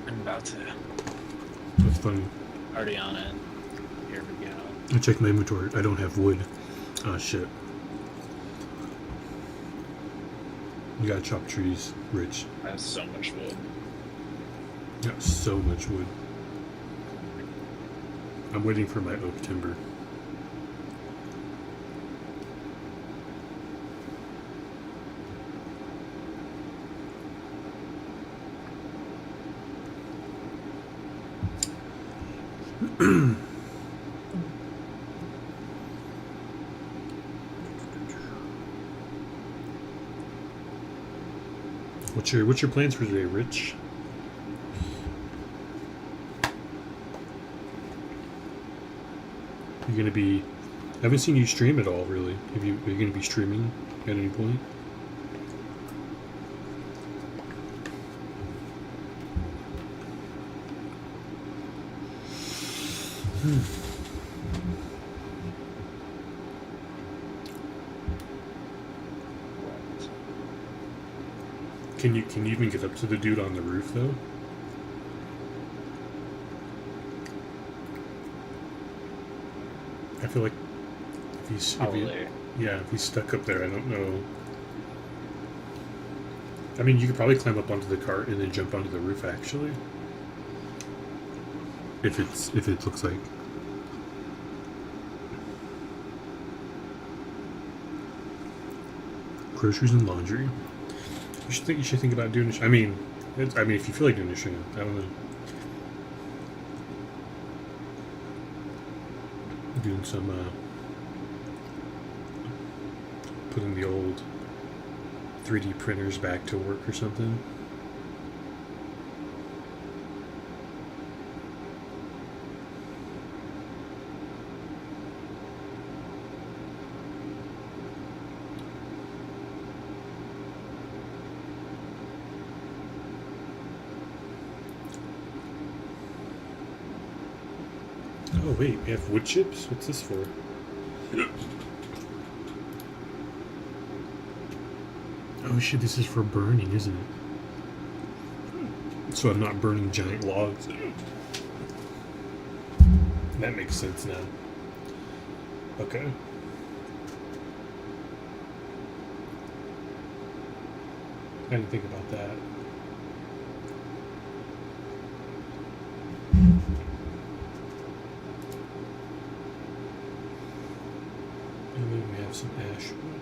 I'm about to. That's funny. Already on it. Here we go. I checked my inventory. I don't have wood. Oh, shit. You gotta chop trees, Rich. I have so much wood. You got so much wood. I'm waiting for my oak timber. What's your plans for today, Rich? You're gonna be. I haven't seen you stream at all, really. Are you gonna be streaming at any point? Can you even get up to the dude on the roof though? I feel like if he's if he's stuck up there, I don't know. I mean, you could probably climb up onto the cart and then jump onto the roof actually. If it looks like. Groceries and laundry. You should think about doing. I mean, if you feel like doing a stream, I don't know. Doing some putting the old 3D printers back to work or something. Oh wait, we have wood chips? What's this for? Oh shit, this is for burning, isn't it? So I'm not burning giant logs. That makes sense now. Okay. I didn't think about that. And then we have some ash wood.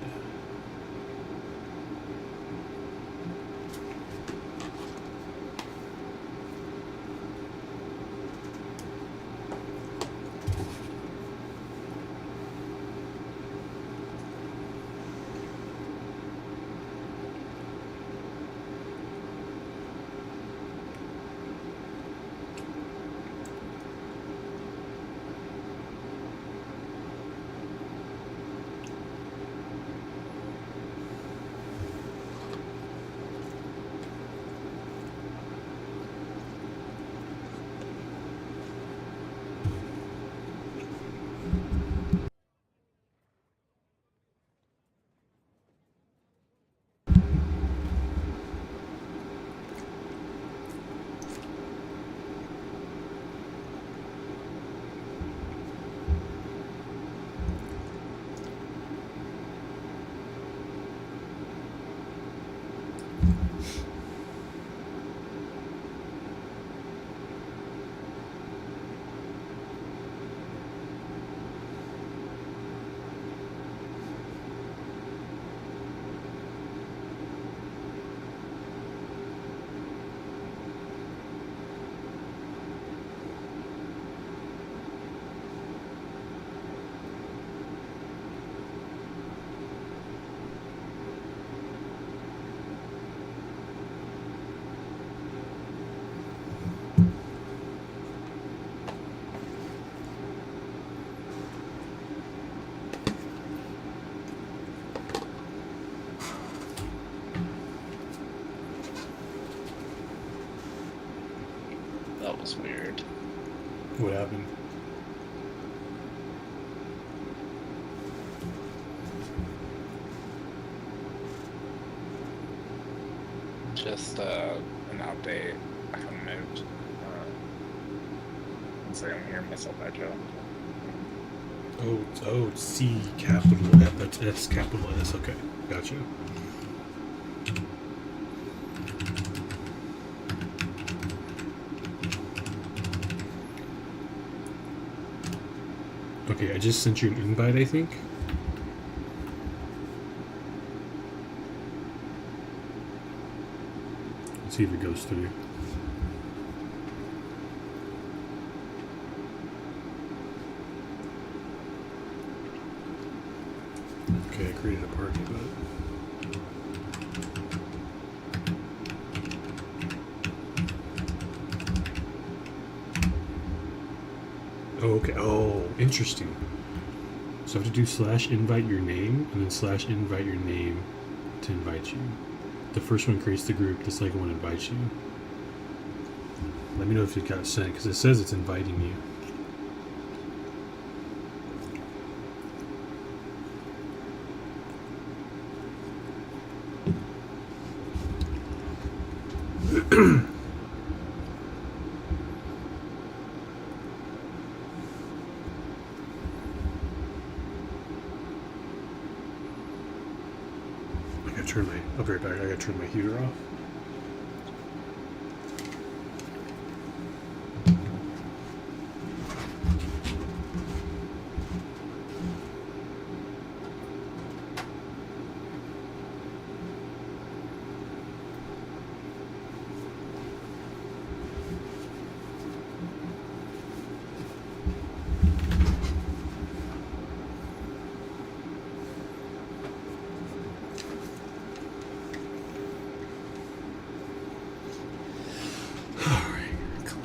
That was weird. What happened? Just an update. I haven't moved. So I'm hearing myself echo. Oh, C capital F. That's S capital S. Okay, gotcha. Okay, I just sent you an invite, I think. Let's see if it goes through. Okay, I created a party, but oh, okay. Oh, interesting. So I have to do / invite your name and then / invite your name to invite you. The first one creates the group. The second one invites you. Let me know if it got sent because it says it's inviting you. I'll be right back. I gotta turn my heater off.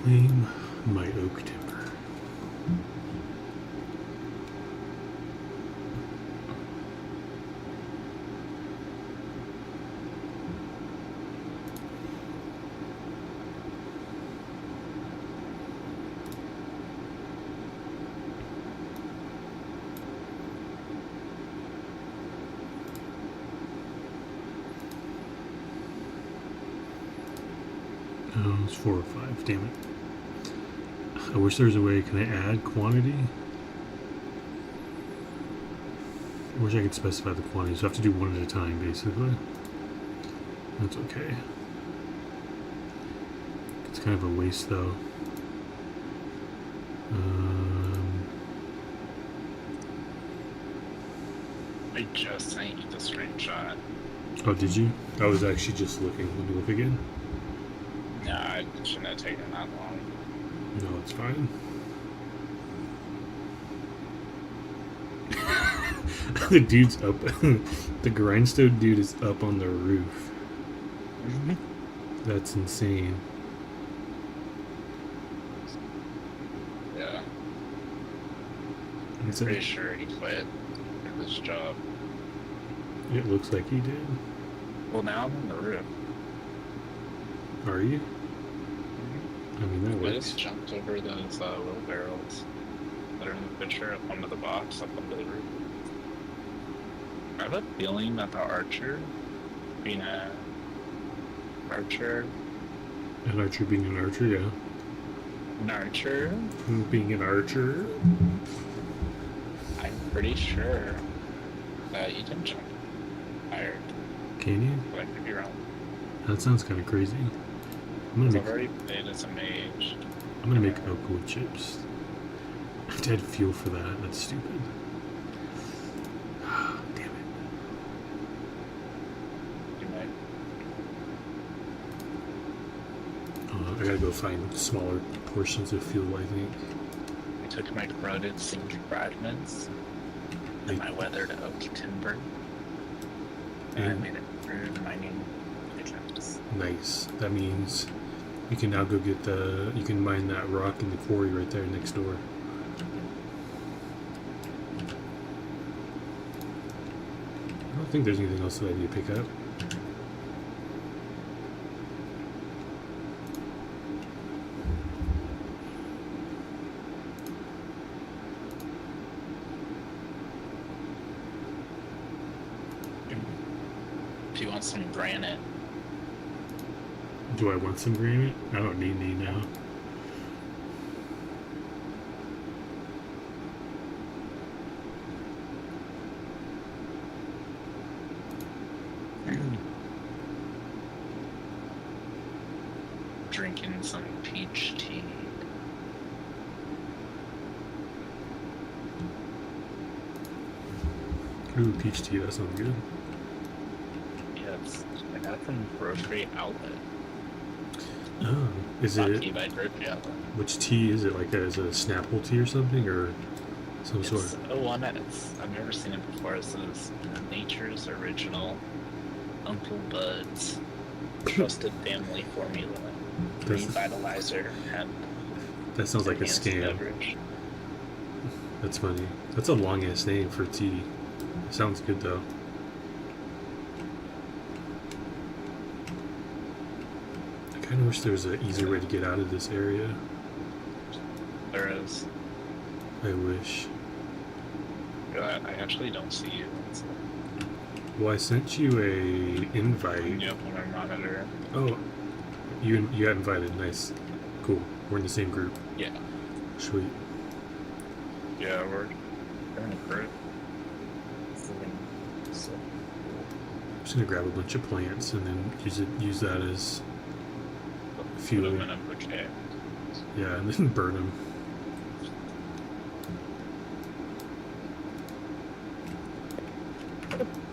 Claim my oak timber. Oh, it's 4 or 5. Damn it. I wish there was a way. Can I add quantity? I wish I could specify the quantity. So I have to do one at a time, basically. That's okay. It's kind of a waste, though. I just sent you the screenshot. Oh, did you? I was actually just looking. Let me look again. Nah, it shouldn't have taken that long. No, it's fine. The dude's up. The grindstone dude is up on the roof. That's insane. Yeah. I'm pretty sure he quit his job. It looks like he did. Well, now I'm on the roof. Are you? I mean, that I works. just jumped over those wheelbarrows that are in the picture up onto the box, up onto the roof. I have a feeling that the archer, being an archer, An archer being an archer, yeah. an archer, Being an archer. I'm pretty sure that you can jump higher. Can you? But I could be wrong. That sounds kind of crazy. I'm I've gonna already played as a mage. make oak wood chips. I have to add fuel for that. That's stupid. Damn it. You might. I gotta go find smaller portions of fuel, I think. I took my corroded zinc fragments and my weathered oak timber, and I made it through mining pickups. Nice. That means you can now go get you can mine that rock in the quarry right there next door. I don't think there's anything else that I need to pick up. If you want some granite, Do I want some granite? I don't need any now. Drinking some peach tea. Ooh, peach tea, that sounds good. Yes, I got it from grocery outlet. Oh, is Not it, tea by grocery outlet. which tea is it? Like, is it a Snapple tea or something, or some sort It's of... a one that's I've never seen it before. It says Nature's Original Uncle Bud's Trusted Family Formula That's- Revitalizer Hemp That sounds like a Enhanced scam. Beverage. That's funny. That's a long-ass name for tea. Sounds good, though. I kind of wish there was an easier way to get out of this area. There is. I wish. I actually don't see you. It's Well, I sent you a invite. you up on our monitor. Oh, you got invited. Nice. Cool. We're in the same group. Yeah. Sweet. Yeah, we're in a group. So, I'm just gonna grab a bunch of plants and then use that as put fuel. them in a bouquet. Yeah, and then burn them.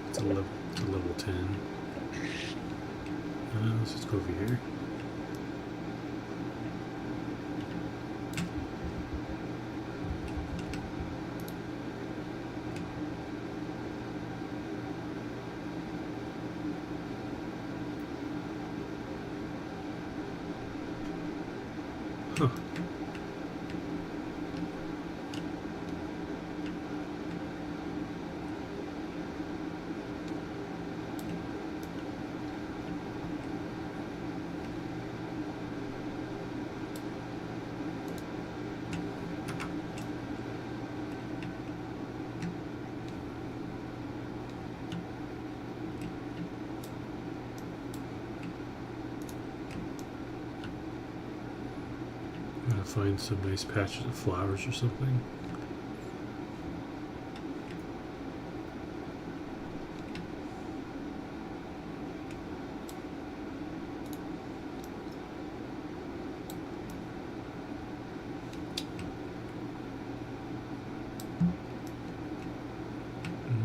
It's a level 10. Let's just go over here. Huh. I'm gonna find some nice patches of flowers or something.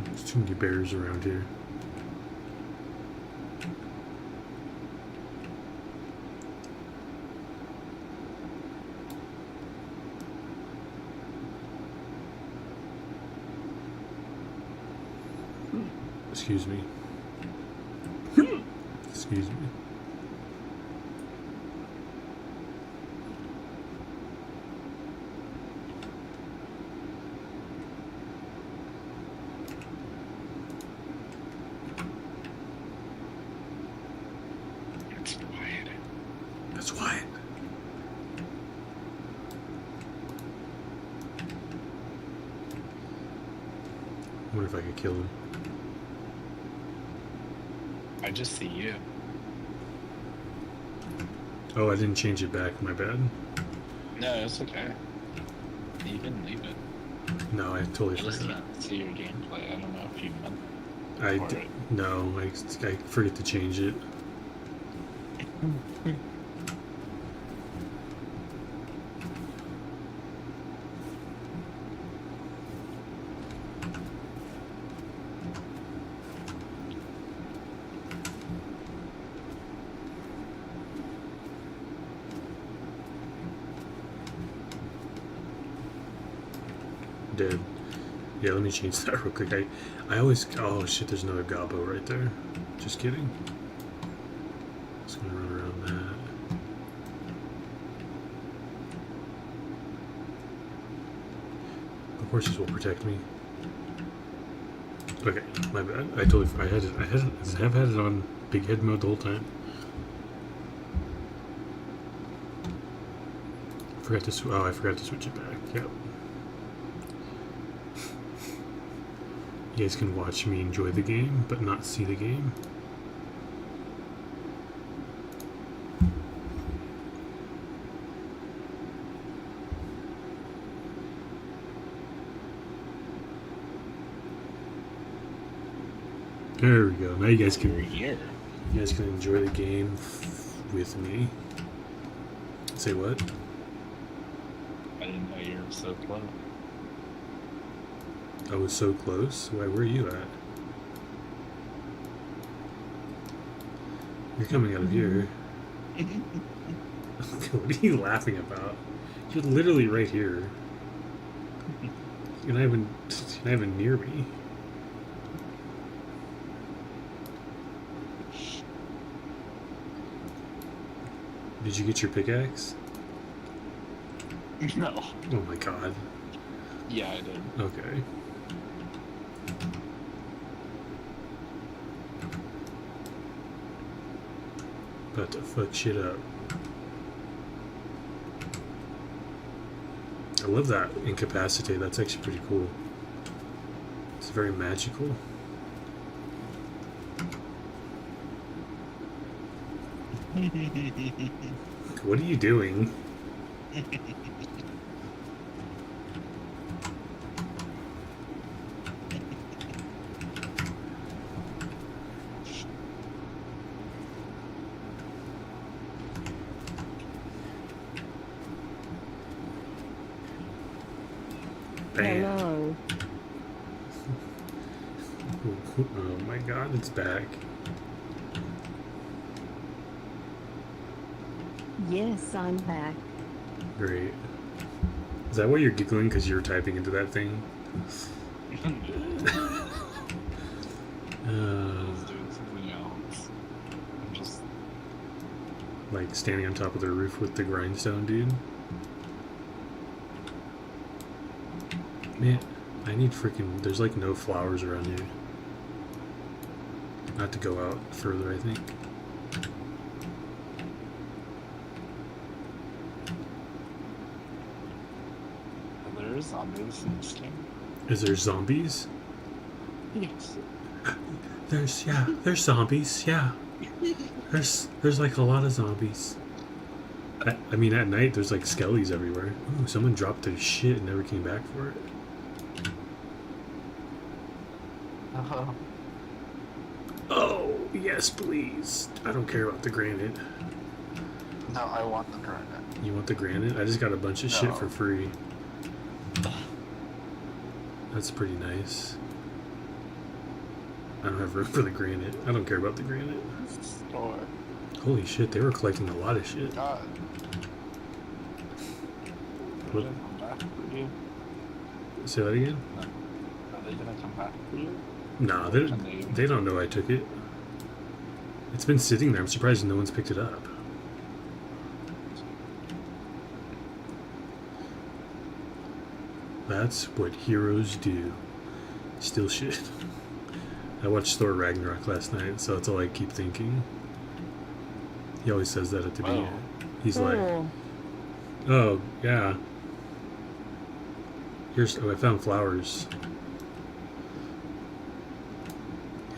There's too many bears around here. Excuse me. Excuse me. It's quiet. That's Wyatt. I wonder if I could kill him. I just see you. Oh, I didn't change it back. My bad. No, it's okay. You can leave it. No, I totally I just forgot. can't see your gameplay. I don't know if you meant I for it. no, I forget to change it. Dead. Yeah, let me change that real quick. I always... Oh, shit, there's another gobbo right there. Just kidding. Just gonna run around that. The horses will protect me. Okay, my bad. I have had it on big head mode the whole time. I forgot to switch it back. Yep. You guys can watch me enjoy the game, but not see the game. There we go. Now you guys You're can here. enjoy the game with me. Say what? I didn't know you were so close. I was so close. Why? Where are you at? You're coming out of here. What are you laughing about? You're literally right here. You're not even near me. Did you get your pickaxe? No. Oh my god. Yeah, I did. Okay. About to fuck shit up. I love that incapacitate. That's actually pretty cool. It's very magical. What are you doing? Bam. Hello. Oh my god, it's back. Yes, I'm back. Great. Is that why you're giggling? Because you're typing into that thing? I was doing something else. I'm just Like standing on top of the roof with the grindstone, dude? Man, I need freaking... There's like no flowers around here. I have to go out further, I think. there's zombies in this game. Is there zombies? Yes. There's zombies, yeah. There's like a lot of zombies. I mean, at night, there's like skellies everywhere. Ooh, someone dropped their shit and never came back for it. Oh, yes, please. I don't care about the granite. No, I want the granite. You want the granite? I just got a bunch of shit No. for free. That's pretty nice. I don't have room for the granite. I don't care about the granite. Store. Holy shit, they were collecting a lot of shit. God. What? Are they gonna come back for you? Say that again? Are they gonna come back for you? Nah, they don't know I took it. It's been sitting there. I'm surprised no one's picked it up. That's what heroes do. Steal shit. I watched Thor Ragnarok last night, so that's all I keep thinking. He always says that at the beginning. He's like, Oh, oh, yeah. Here's, oh, I found flowers.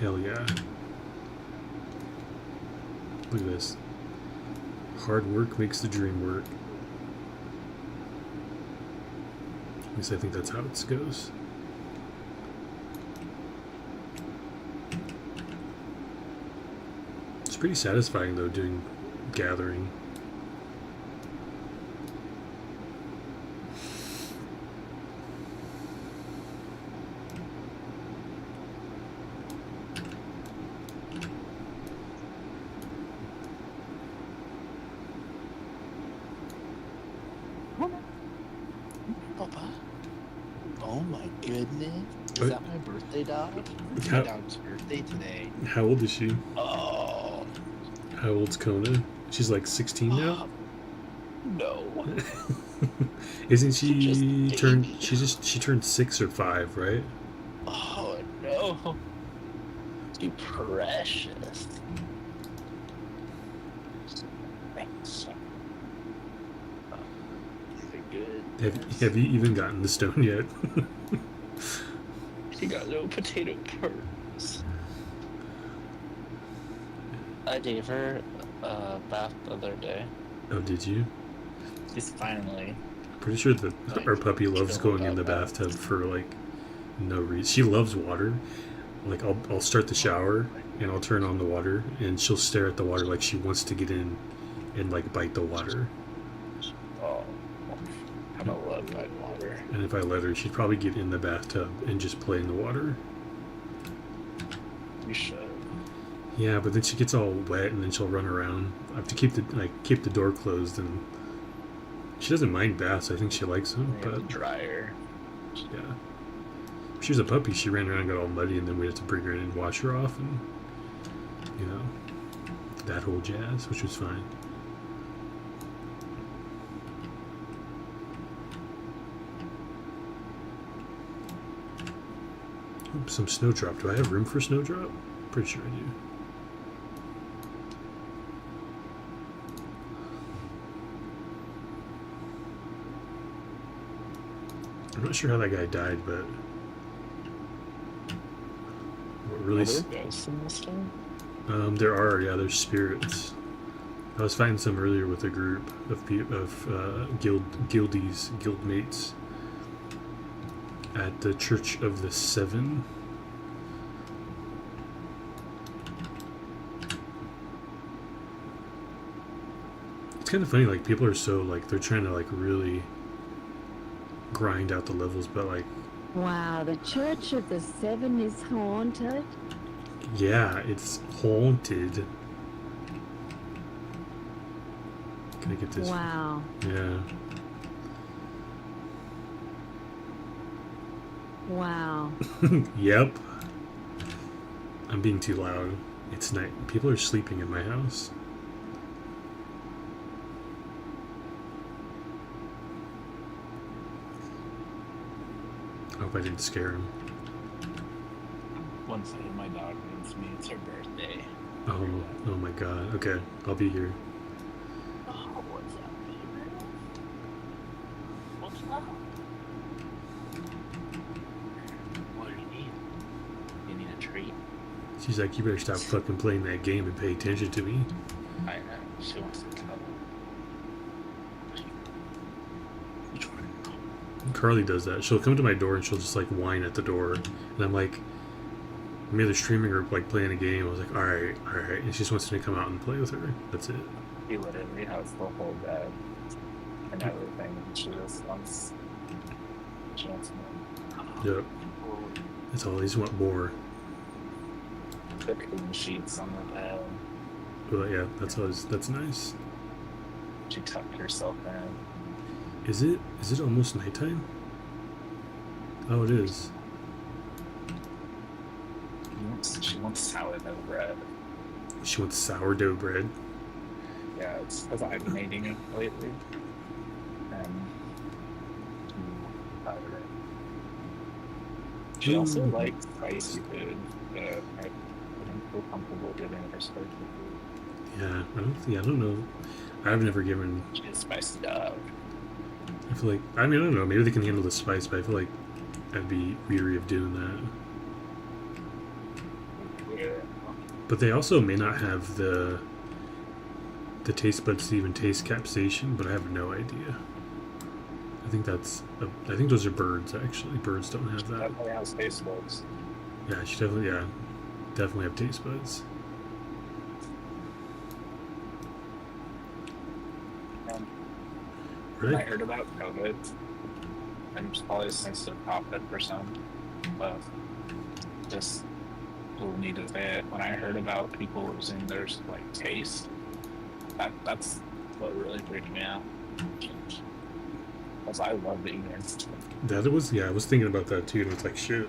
Hell yeah. Look at this. Hard work makes the dream work. At least I think that's how it goes. It's pretty satisfying though, doing gathering. Papa. Oh my goodness. Is What? that my birthday dog? It's How- my dog's birthday today. How old is she? Oh. How old's Kona? She's like 16 now? No. Isn't Just she turned baby. she turned 6 or 5, right? Oh no. You precious. Thanks. Oh, good. Have you even gotten the stone yet? She got no potato parts. I gave her a bath the other day. Oh, did you? She's finally. Pretty sure that our puppy loves Chill going in the about that. bathtub for like no reason. She loves water. Like I'll start the shower and I'll turn on the water and she'll stare at the water like she wants to get in and like bite the water. Oh, I don't love that water. And if I let her, she'd probably get in the bathtub and just play in the water. You should. Yeah, but then she gets all wet and then she'll run around. I have to keep the door closed, and she doesn't mind baths. I think she likes them, but dryer. yeah. If she was a puppy, she ran around and got all muddy, and then we had to bring her in and wash her off, and you know, that whole jazz, which was fine. Oops, some snowdrop. Do I have room for snowdrop? Pretty sure I do. I'm not sure how that guy died, but what really? Are there ghosts in this game? There are, yeah. There's spirits. I was fighting some earlier with a group of guildmates at the Church of the Seven. It's kind of funny, like people are so like they're trying to like really grind out the levels, but like Wow, the Church of the Seven is haunted. yeah, it's haunted. Can I get this? Wow. Yeah. Wow. Yep. I'm being too loud. It's night. People are sleeping in my house. I hope I didn't scare him. One second, my dog needs me. It's her birthday. Oh my god. Okay, I'll be here. Oh, what's up, baby? What's up? What do you need? You need a treat? She's like, you better stop fucking playing that game and pay attention to me. I know. She wants to cuddle. Carly does that. She'll come to my door and she'll just like whine at the door, and I'm like, I'm either streaming or like playing a game. I was like, all right, and she just wants me to come out and play with her. That's it. He literally has the whole bed and everything. And she wants more. Yep. That's all. I just want more. The clean sheets on the bed. But yeah, that's nice. She tucked herself in. Is it almost nighttime? Oh, it is. She wants sourdough bread. She wants sourdough bread. Yeah, it's because I've been eating it lately. And she also likes spicy food. I don't feel comfortable giving her spicy food. Yeah, I don't know. I've never given. She is spicy dog. I feel like, I mean, I don't know. Maybe they can handle the spice, but I feel like I'd be weary of doing that. Yeah. But they also may not have the taste buds to even taste capsaicin, but I have no idea. I think I think those are birds, actually. Birds don't have that. Definitely has taste buds. Yeah, she definitely have taste buds. When I Right? heard about COVID, and it's probably a sensitive topic for some, but just people need to say it. When I heard about people losing their like taste, that's what really freaked me out. Because I love eating. That it was, yeah, I was thinking about that too, and it's like, shit.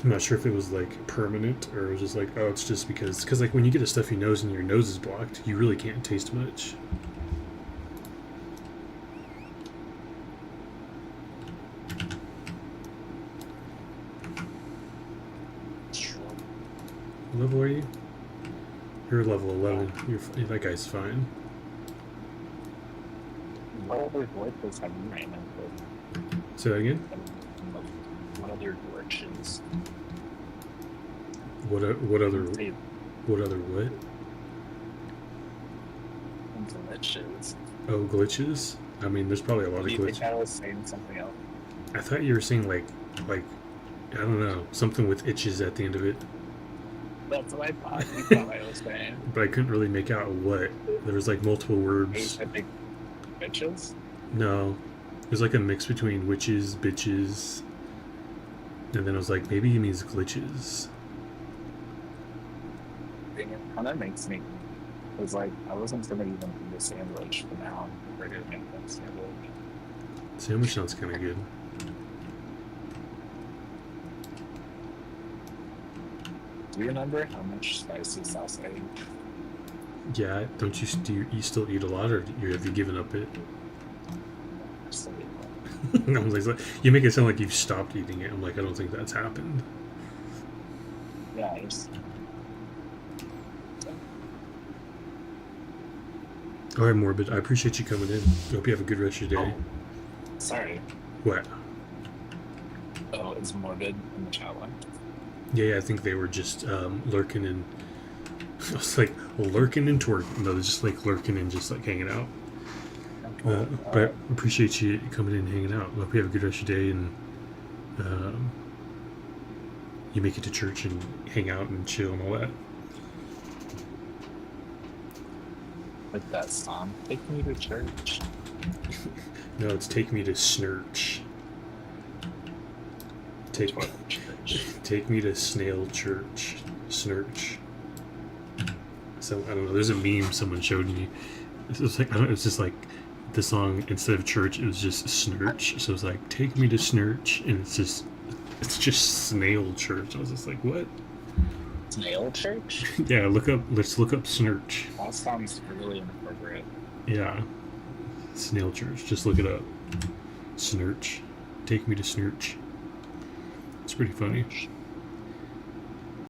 I'm not sure if it was like permanent or it was just like, oh, it's just because like when you get a stuffy nose and your nose is blocked, you really can't taste much. What level are you? You're level 11. That guy's fine. What other glitches have you ran into? Say that again? What other glitches? What other what? Glitches. Oh, glitches? I mean, there's probably a lot of Do you think glitches. I was saying something else? I thought you were saying like don't know, something with itches at the end of it, That's what I thought. You thought I was saying. but I couldn't really make out what. There was like multiple You words. said big bitches? No, it was like a mix between witches, bitches, and then I was like, maybe he means glitches. Dang it. Kind of makes me. It was like, I wasn't going to even eat a sandwich, but now I'm ready to make that sandwich. Sandwich sounds kind of good. Do you remember how much spicy sauce I ate? Yeah, don't you you still eat a lot, or have you given up it? I still eat one. I was like, you make it sound like you've stopped eating it. I'm like, I don't think that's happened. Yeah, I just. All right, Morbid. I appreciate you coming in. I hope you have a good rest of your day. Oh, sorry. What? Oh, it's morbid in the chat line. Yeah, I think they were just lurking and I was like, lurking and twerking. No, they're just like lurking and just like hanging out. But I appreciate you coming in and hanging out. I hope you have a good rest of your day and you make it to church and hang out and chill and all that. Like that song, Take Me to Church. No, it's Take Me to Snurch. Take me to Snail Church. Snurch. So I don't know. There's a meme someone showed me. It was like, I don't know, it's just like the song, instead of church, it was just Snurch. So it was like, take me to Snurch, and it's just Snail Church. I was just like, what? Snail Church? Yeah, let's look up Snurch. That sounds really inappropriate. Yeah. Snail Church. Just look it up. Snurch. Take me to Snurch. It's pretty funny.